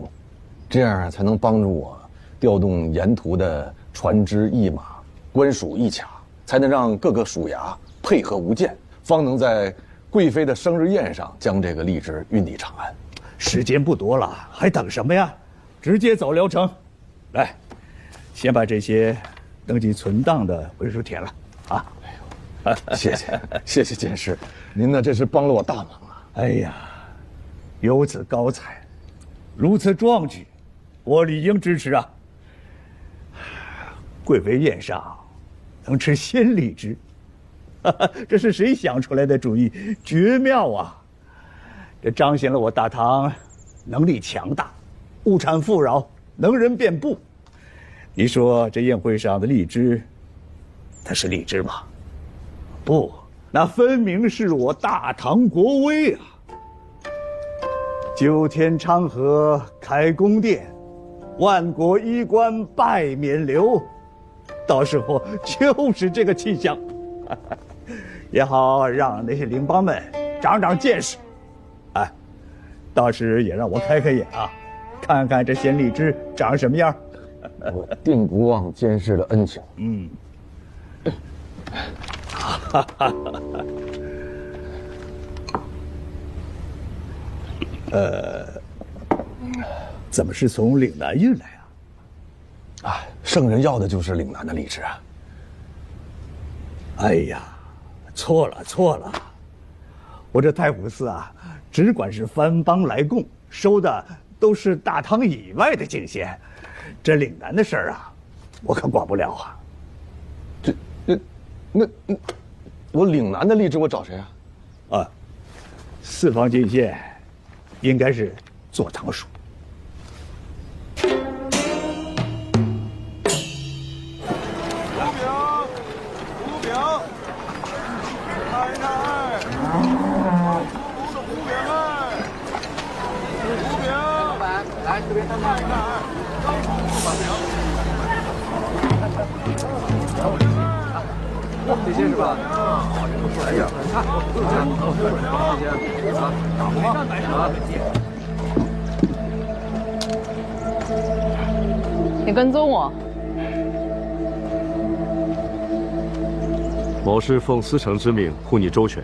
这样才能帮助我调动沿途的船只驿马、官署驿卡，才能让各个署衙配合无间，方能在贵妃的生日宴上将这个荔枝运抵长安。时间不多了，还等什么呀？直接走流程。来，先把这些登记存档的文书填了啊！谢谢监事，您呢这是帮了我大忙啊！哎呀，有此高才，如此壮举，我理应支持啊！贵妃宴上能吃鲜荔枝，这是谁想出来的主意？绝妙啊！这彰显了我大唐能力强大，物产富饶，能人遍布。你说这宴会上的荔枝，它是荔枝吗？不，那分明是我大唐国威啊！9天长河开宫殿，万国衣冠拜冕旒。到时候就是这个气象，也好让那些邻邦们长长见识。哎，到时也让我开开眼啊，看看这鲜荔枝长什么样。我定不忘监事的恩情。怎么是从岭南运来啊？圣人要的就是岭南的荔枝啊！哎呀，错了，我这太湖寺啊，只管是藩邦来贡，收的都是大唐以外的进献，这岭南的事儿啊，我可管不了啊。那我岭南的荔枝我找谁啊？四方进献，应该是坐堂署。这边看看，这些是吧？哎呀，你跟踪我？某是奉司城之命护你周全。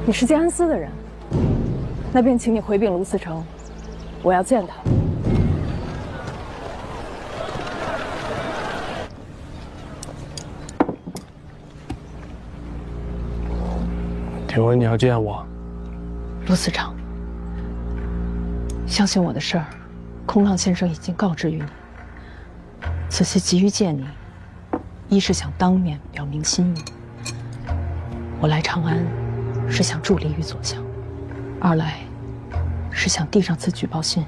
你是建安司的人，那便请你回禀卢思成，我要见他。听闻你要见我，卢思成，相信我的事儿，空浪先生已经告知于你。此次急于见你，一是想当面表明心意，我来长安是想助力于左相；二来是想递上此举报信。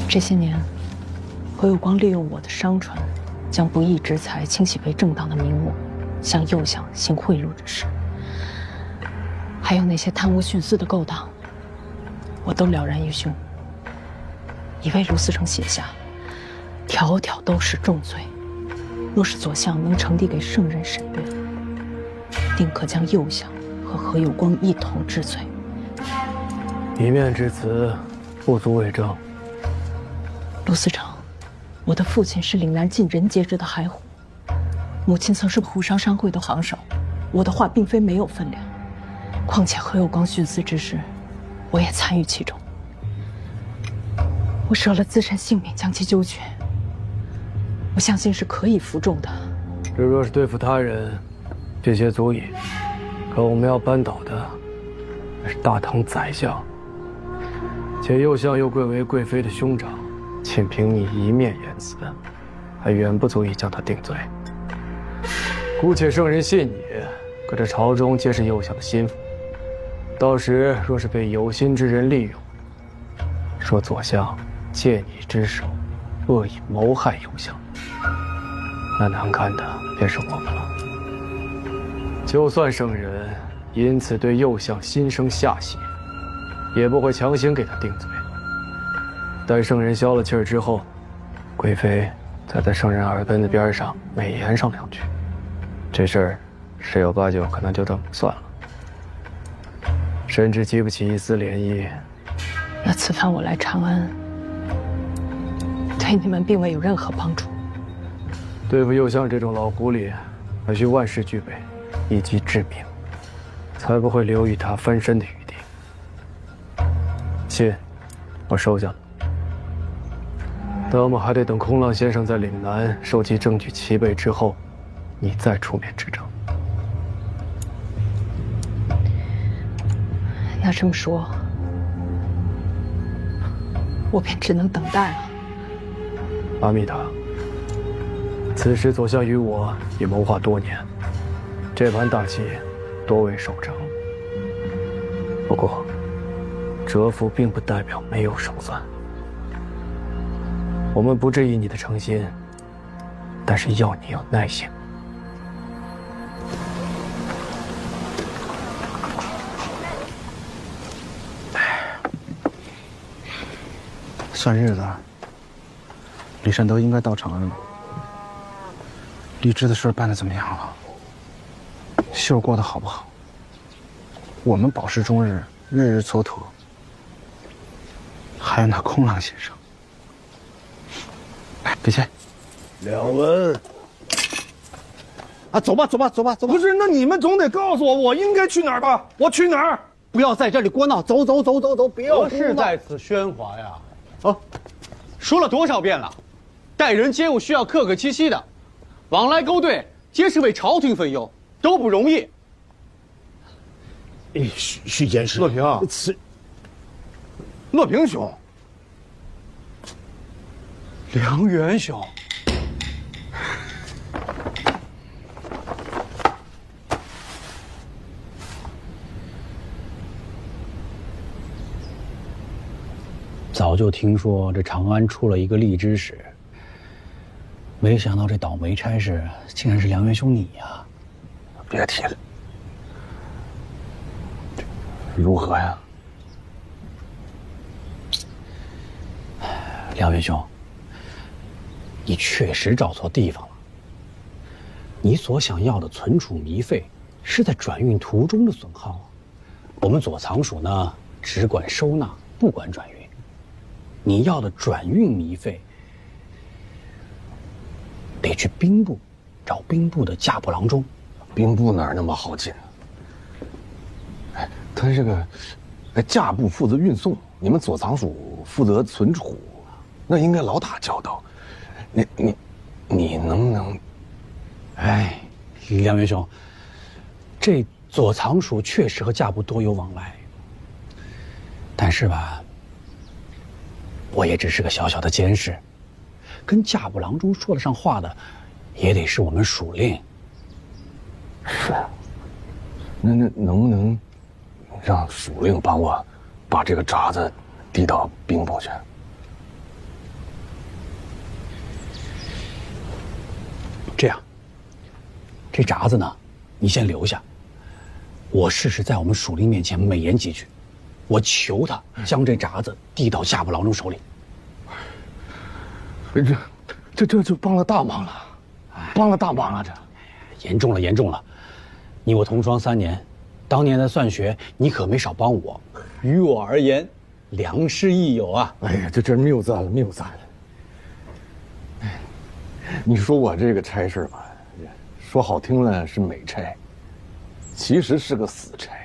这些年，何有光利用我的商船，将不义之财清洗为正当的名目，向右相行贿赂之事，还有那些贪污徇私的勾当，我都了然于胸。已为卢思成写下，条条都是重罪。若是左相能呈递给圣人审阅，定可将右相和何有光一同治罪。一面之词，不足为证。卢思成，我的父亲是岭南尽人皆知的海虎，母亲曾是湖商商会的行首，我的话并非没有分量。况且何有光徇私之事，我也参与其中。我舍了自身性命将其纠全，我相信是可以服众的。这若是对付他人，这些足矣。可我们要扳倒的是大唐宰相，且右相又贵为贵妃的兄长，仅凭你一面言辞，还远不足以将他定罪。姑且圣人信你，可这朝中皆是右相的心腹，到时若是被有心之人利用，说左相借你之手，恶意谋害右相，那难看的便是我们了。就算圣人因此对右相心生下邪，也不会强行给他定罪。待圣人消了气儿之后，贵妃再在圣人耳根子边上美言上两句，这事儿十有八九可能就这么算了，甚至激不起一丝涟漪。那此番我来长安，对你们并未有任何帮助。对付右相这种老狐狸，还需万事俱备，以及致命，才不会留予他翻身的余地。信，我收下了。但我们还得等空浪先生在岭南收集证据齐备之后，你再出面指证。要这么说，我便只能等待了。阿密塔，此时左相与我已谋划多年，这盘大棋多未守成。不过，蛰伏并不代表没有胜算。我们不质疑你的诚心，但是要你有耐性。算日子，李善德应该到长安了。荔枝的事办得怎么样了？秀过得好不好？我们饱食终日，日日蹉跎。还有那空浪先生，来，给钱。两文。啊，走吧，走吧，走吧，走吧。不是，那你们总得告诉我，我应该去哪儿吧？我去哪儿？不要在这里聒闹，走走走走走，不要。何事在此喧哗呀？哦，说了多少遍了，待人接物需要客客气气的，往来勾兑皆是为朝廷分忧，都不容易。徐监事，乐平，乐平兄，梁元兄。早就听说这长安出了一个荔枝使，没想到这倒霉差事竟然是梁元兄你呀！别提了，如何呀？梁元兄，你确实找错地方了。你所想要的存储糜费，是在转运途中的损耗。我们左藏署呢，只管收纳，不管转运。你要的转运糜费，得去兵部，找兵部的驾部郎中。兵部哪儿那么好进？哎，他这个，驾部负责运送，你们左藏署负责存储，那应该老打交道。你能不能？哎，梁元兄，这左藏署确实和驾部多有往来，但是吧。我也只是个小小的监事，跟驾部郎中说得上话的，也得是我们署令。是，那能不能让署令帮我把这个札子递到兵部去？这样，这札子呢，你先留下，我试试在我们署令面前美言几句。我求他将这札子递到驾部郎中手里。这就帮了大忙了，帮了大忙了，这严重了，严重了！你我同窗3年，当年的算学你可没少帮我，于我而言，良师益友啊！哎呀，这谬赞了，谬赞了！你说我这个差事吧，说好听了是美差，其实是个死差呀！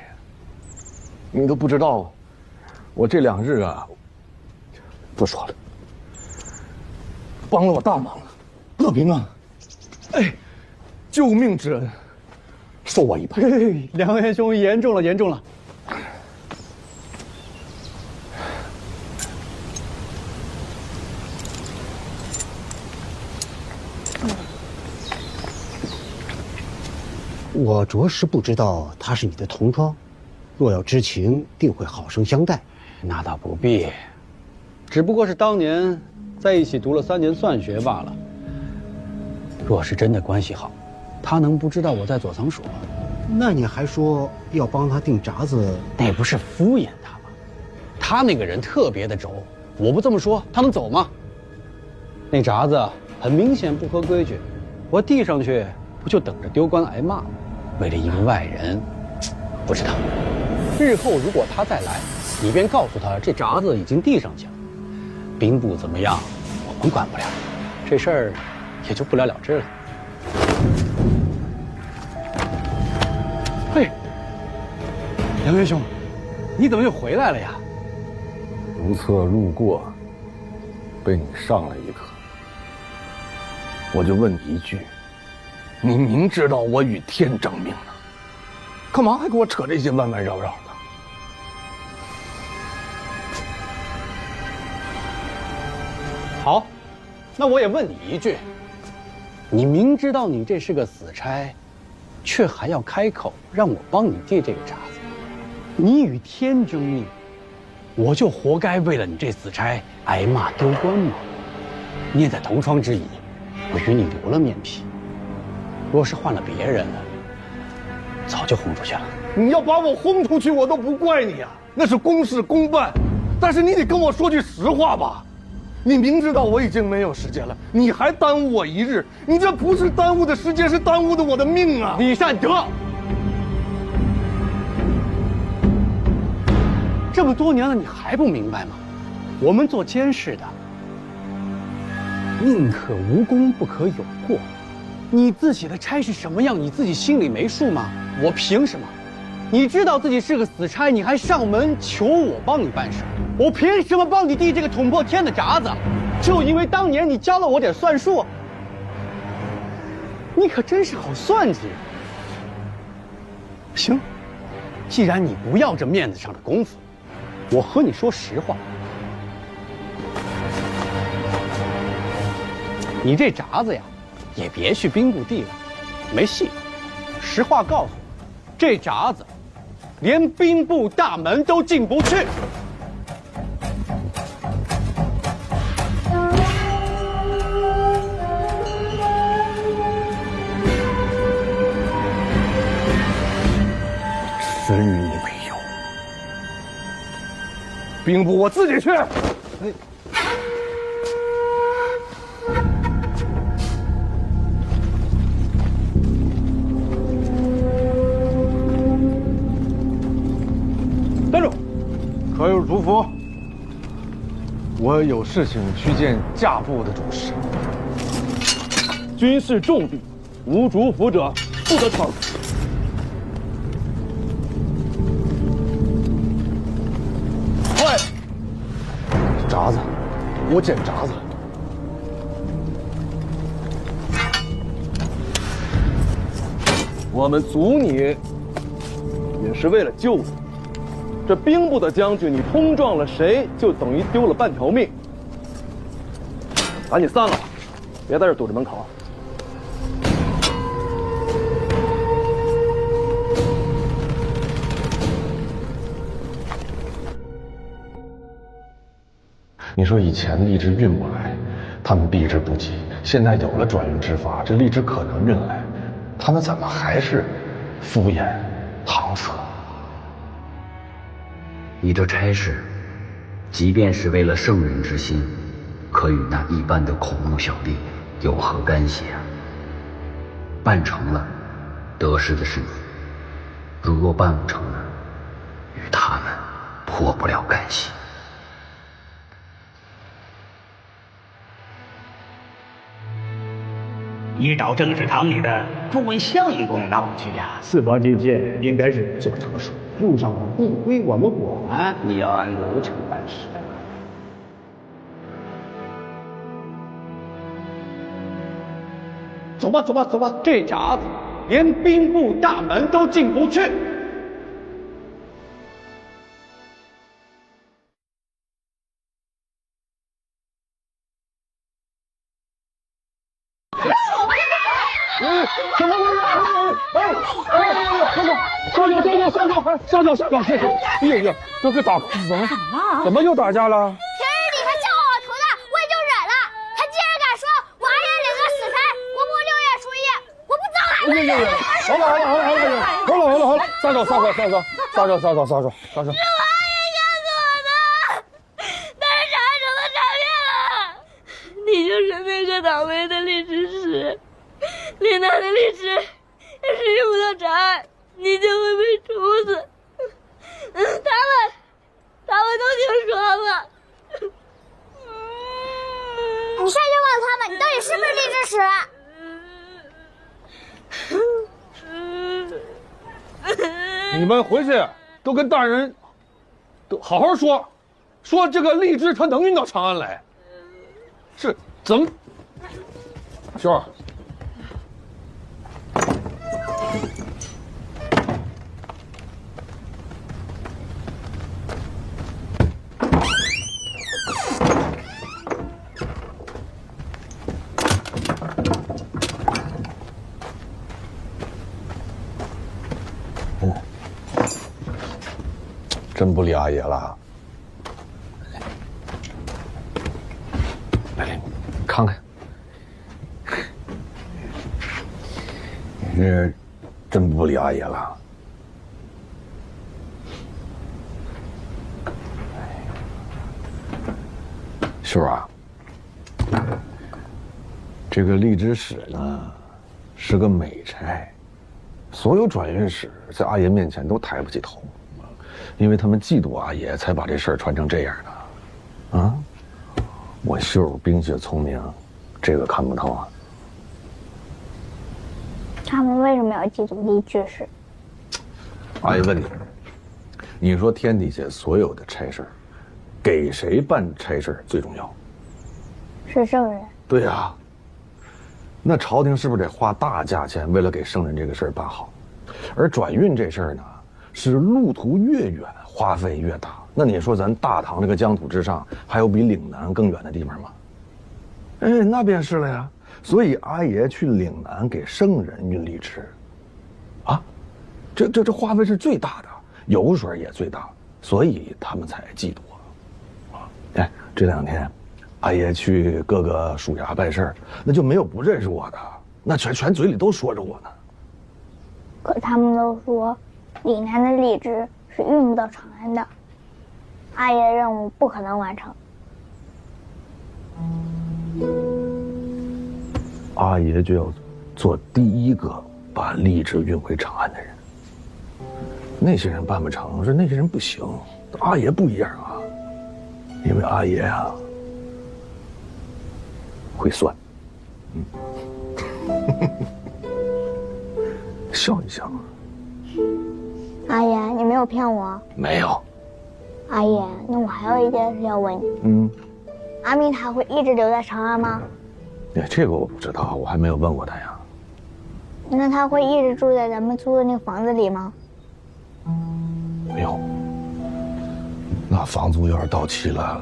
你都不知道。我这2日啊，不说了，帮了我大忙了，乐平啊，哎，救命之恩，受我一拜。梁元兄严重了，严重了。我着实不知道他是你的同窗，若要知情，定会好生相待。那倒不必，只不过是当年在一起读了3年算学罢了。若是真的关系好，他能不知道我在左藏所？那你还说要帮他订闸子，那不是敷衍他吗？他那个人特别的轴，我不这么说，他能走吗？那闸子很明显不合规矩，我递上去，不就等着丢官挨骂吗？为了一个外人，不知道。日后如果他再来，你便告诉他这闸子已经递上去了。兵部怎么样，我们管不了，这事儿也就不了了之了。嘿，梁元兄，你怎么又回来了呀？如厕路过，被你上了一课。我就问你一句，你明知道我与天争命呢，干嘛还给我扯这些弯弯绕绕的？好，那我也问你一句，你明知道你这是个死差，却还要开口让我帮你递这个闸子，你与天争命，我就活该为了你这死差挨骂丢官吗？念在同窗之谊，我与你留了面皮。若是换了别人，早就轰出去了。你要把我轰出去，我都不怪你啊，那是公事公办。但是你得跟我说句实话吧。你明知道我已经没有时间了，你还耽误我一日，你这不是耽误的时间，是耽误的我的命啊！李善德，这么多年了，你还不明白吗？我们做监视的，宁可无功，不可有过。你自己的差是什么样，你自己心里没数吗？我凭什么？你知道自己是个死差，你还上门求我帮你办事，我凭什么帮你递这个捅破天的闸子？就因为当年你教了我点算术？你可真是好算计。行，既然你不要这面子上的功夫，我和你说实话，你这闸子呀，也别去兵部递了，没戏。实话告诉你，这闸子连兵部大门都进不去。至于你没有，兵部我自己去。站住！可有主府？我有事情去见驾部的主事。军事重地，无主府者不得闯。快！闸子，我捡闸子。我们阻你，也是为了救你。这兵部的将军，你冲撞了谁，就等于丢了半条命。赶紧散了吧，别在这堵着门口。你说以前荔枝运不来，他们避之不及，现在有了转运之法，这荔枝可能运来，他们怎么还是敷衍搪塞？你这差事，即便是为了圣人之心，可与那一般的孔目小吏有何干系啊？办成了，得失的是你；如若办不成呢，与他们脱不了干系。依照正式堂里的诸位相公闹去呀，四方金线应该是做成熟，路上不归我们管，你要按流程办事。走吧，走吧，走吧！这闸子连兵部大门都进不去。怎么回事？下手！哎呀，这可咋怎么又打架了？平日里他叫我头大，我也就忍了。他竟然敢说我阿爷领个死差，我不6月初1，我不早来好了，撒手！是我阿爷干死我的，但是查成了诈骗了。你就是那个倒霉的律师使，岭南的律师要是用不到查案，你就会被处死。他们都听说了。你现在就问他们，你到底是不是律师使？你们回去都跟大人都好好说这个荔枝他能运到长安来，是怎么？秀儿，真不理阿爷了。来，看看，你这真不理阿爷了。秀儿啊，这个荔枝使呢是个美差，所有转运使在阿爷面前都抬不起头。因为他们嫉妒阿爷，才把这事儿传成这样的，啊！我秀儿冰雪聪明，这个看不透啊。他们为什么要嫉妒荔枝使？阿爷问你，你说天底下所有的差事，给谁办差事最重要？是圣人。对呀。那朝廷是不是得花大价钱，为了给圣人这个事儿办好？而转运这事儿呢？是路途越远，花费越大。那你说咱大唐这个疆土之上，还有比岭南更远的地方吗？哎，那便是了呀。所以阿爷去岭南给圣人运荔枝，啊，这花费是最大的，油水也最大，所以他们才嫉妒我。哎，这2天，阿爷去各个署衙办事儿，那就没有不认识我的，那全嘴里都说着我呢。可他们都说。岭南的荔枝是运不到长安的，阿爷的任务不可能完成。阿爷就要做第一个把荔枝运回长安的人。那些人办不成，是那些人不行。阿爷不一样啊，因为阿爷啊会算。笑一笑。阿爷，你没有骗我。没有。阿爷，那我还有一件事要问你。阿密塔会一直留在长安吗？这个我不知道，我还没有问过他呀。那他会一直住在咱们租的那个房子里吗？没有。那房租要是到期了，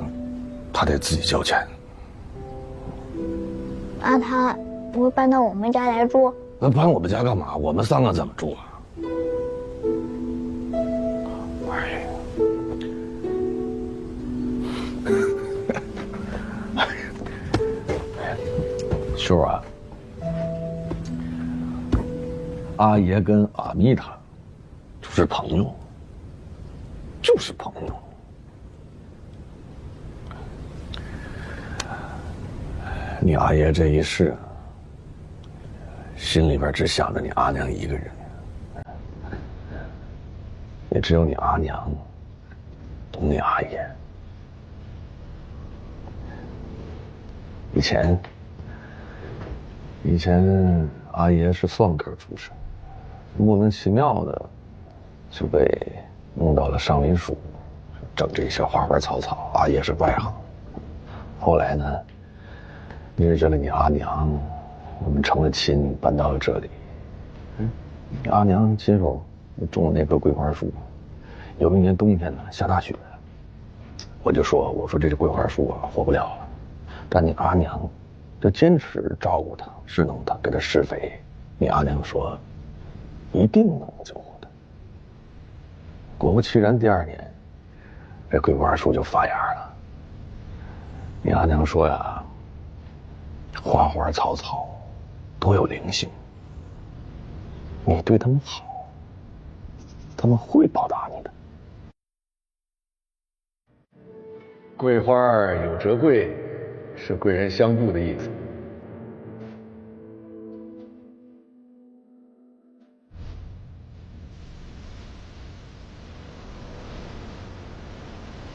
他得自己交钱。那他不会搬到我们家来住？那搬我们家干嘛？我们3个怎么住啊？秀儿啊，阿爷跟阿密塔就是朋友，就是朋友。你阿爷这一世，心里边只想着你阿娘一个人，也只有你阿娘懂你阿爷。以前阿爷是算科出身，莫名其妙的就被弄到了上林署，整这些花花草草。阿爷是外行。后来呢，认识了你阿娘，我们成了亲，搬到了这里。你阿娘亲手种了那棵桂花树。有一年冬天呢，下大雪，我说这桂花树啊活不了了，但你阿娘就坚持照顾它，侍弄它，给它施肥。你阿娘说，一定能救活它。果不其然，第2年，这桂花树就发芽了。你阿娘说呀，花花草草都有灵性，你对他们好，他们会报答你的。桂花有折桂，是贵人相助的意思。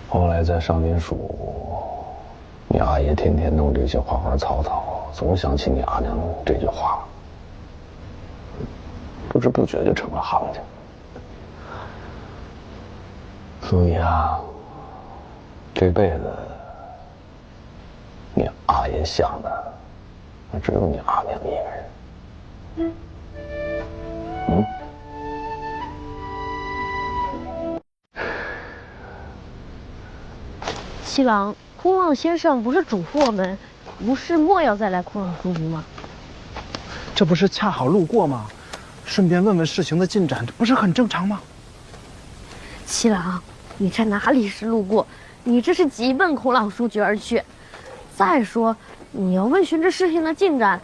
后来在上边署，你阿爷天天弄这些花花草草，总想起你阿娘这句话，不知不觉就成了行家。所以啊，这辈子你阿爷想的，那只有你阿娘一个人。七郎，空浪先生不是嘱咐我们，无事莫要再来空浪书局吗？这不是恰好路过吗？顺便问问事情的进展，这不是很正常吗？七郎，你这哪里是路过，你这是急奔空浪书局而去。再说，你要问询这事情的进展，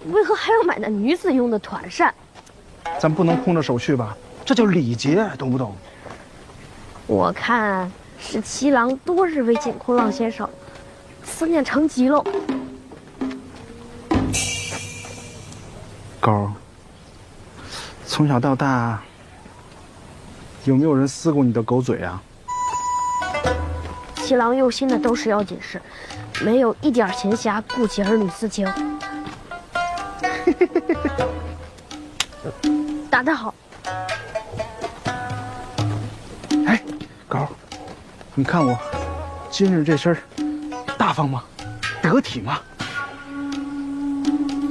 为何还要买那女子用的团扇？咱不能空着手去吧？这叫礼节，懂不懂？我看是七郎多日未见空浪先生，思念成疾喽。高，从小到大，有没有人撕过你的狗嘴啊？七郎用心的都是要紧事，没有一点闲暇顾及儿女私情。打得好。哎，高，你看我今日这身大方吗？得体吗？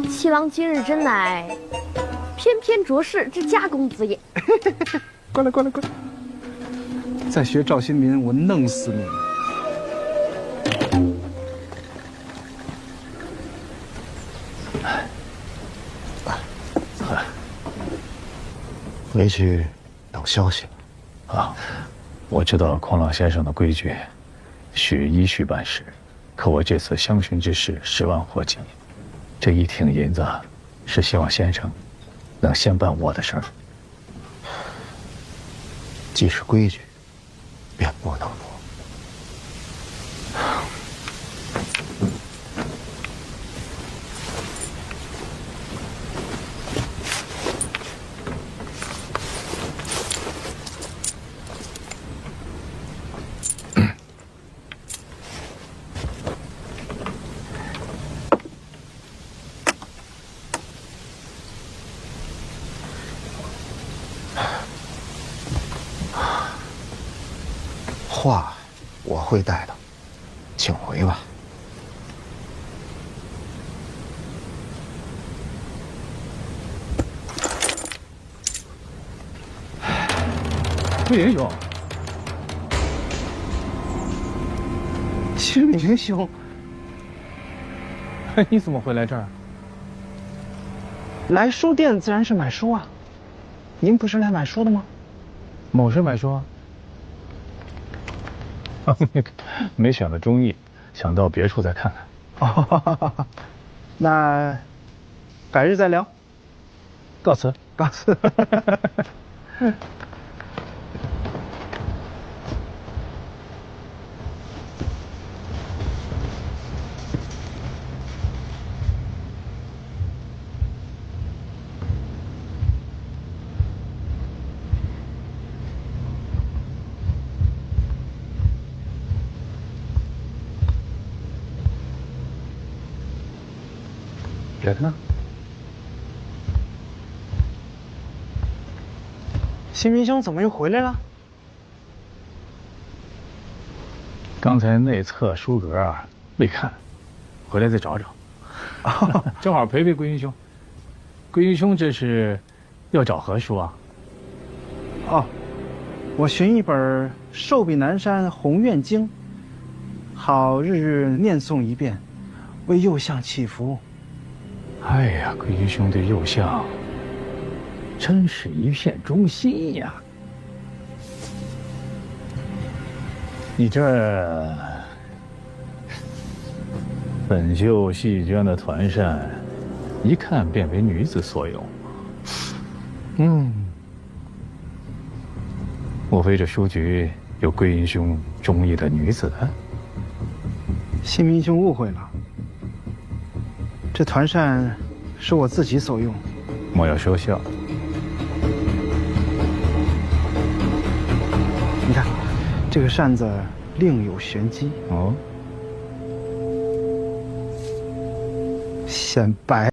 七郎今日真乃翩翩着世之佳公子也。过来过来过来！再学赵新民，我弄死你！回去等消息啊，我知道匡老先生的规矩，需依序办事。可我这次相寻之事10万火急，这一挺银子，是希望先生能先办我的事儿。既是规矩，便不能挪。话我会带的，请回吧。魏云兄，新民兄，你怎么会来这儿？来书店自然是买书啊。您不是来买书的吗？某是买书啊。没选个中意，想到别处再看看。哦，那改日再聊。告辞，告辞。人呢？新民兄怎么又回来了？刚才内侧书格啊未看，回来再找找。正好陪陪桂云兄。桂云兄这是要找何书啊？哦，我寻一本《寿比南山弘愿经》，好日日念诵一遍，为右相祈福。哎呀，桂云兄对右相真是一片忠心呀！你这粉绣细绢的团扇，一看便为女子所用。莫非这书局有桂英兄中意的女子？新民兄误会了，这团扇是我自己所用。莫要说笑。你看，这个扇子另有玄机哦，显白。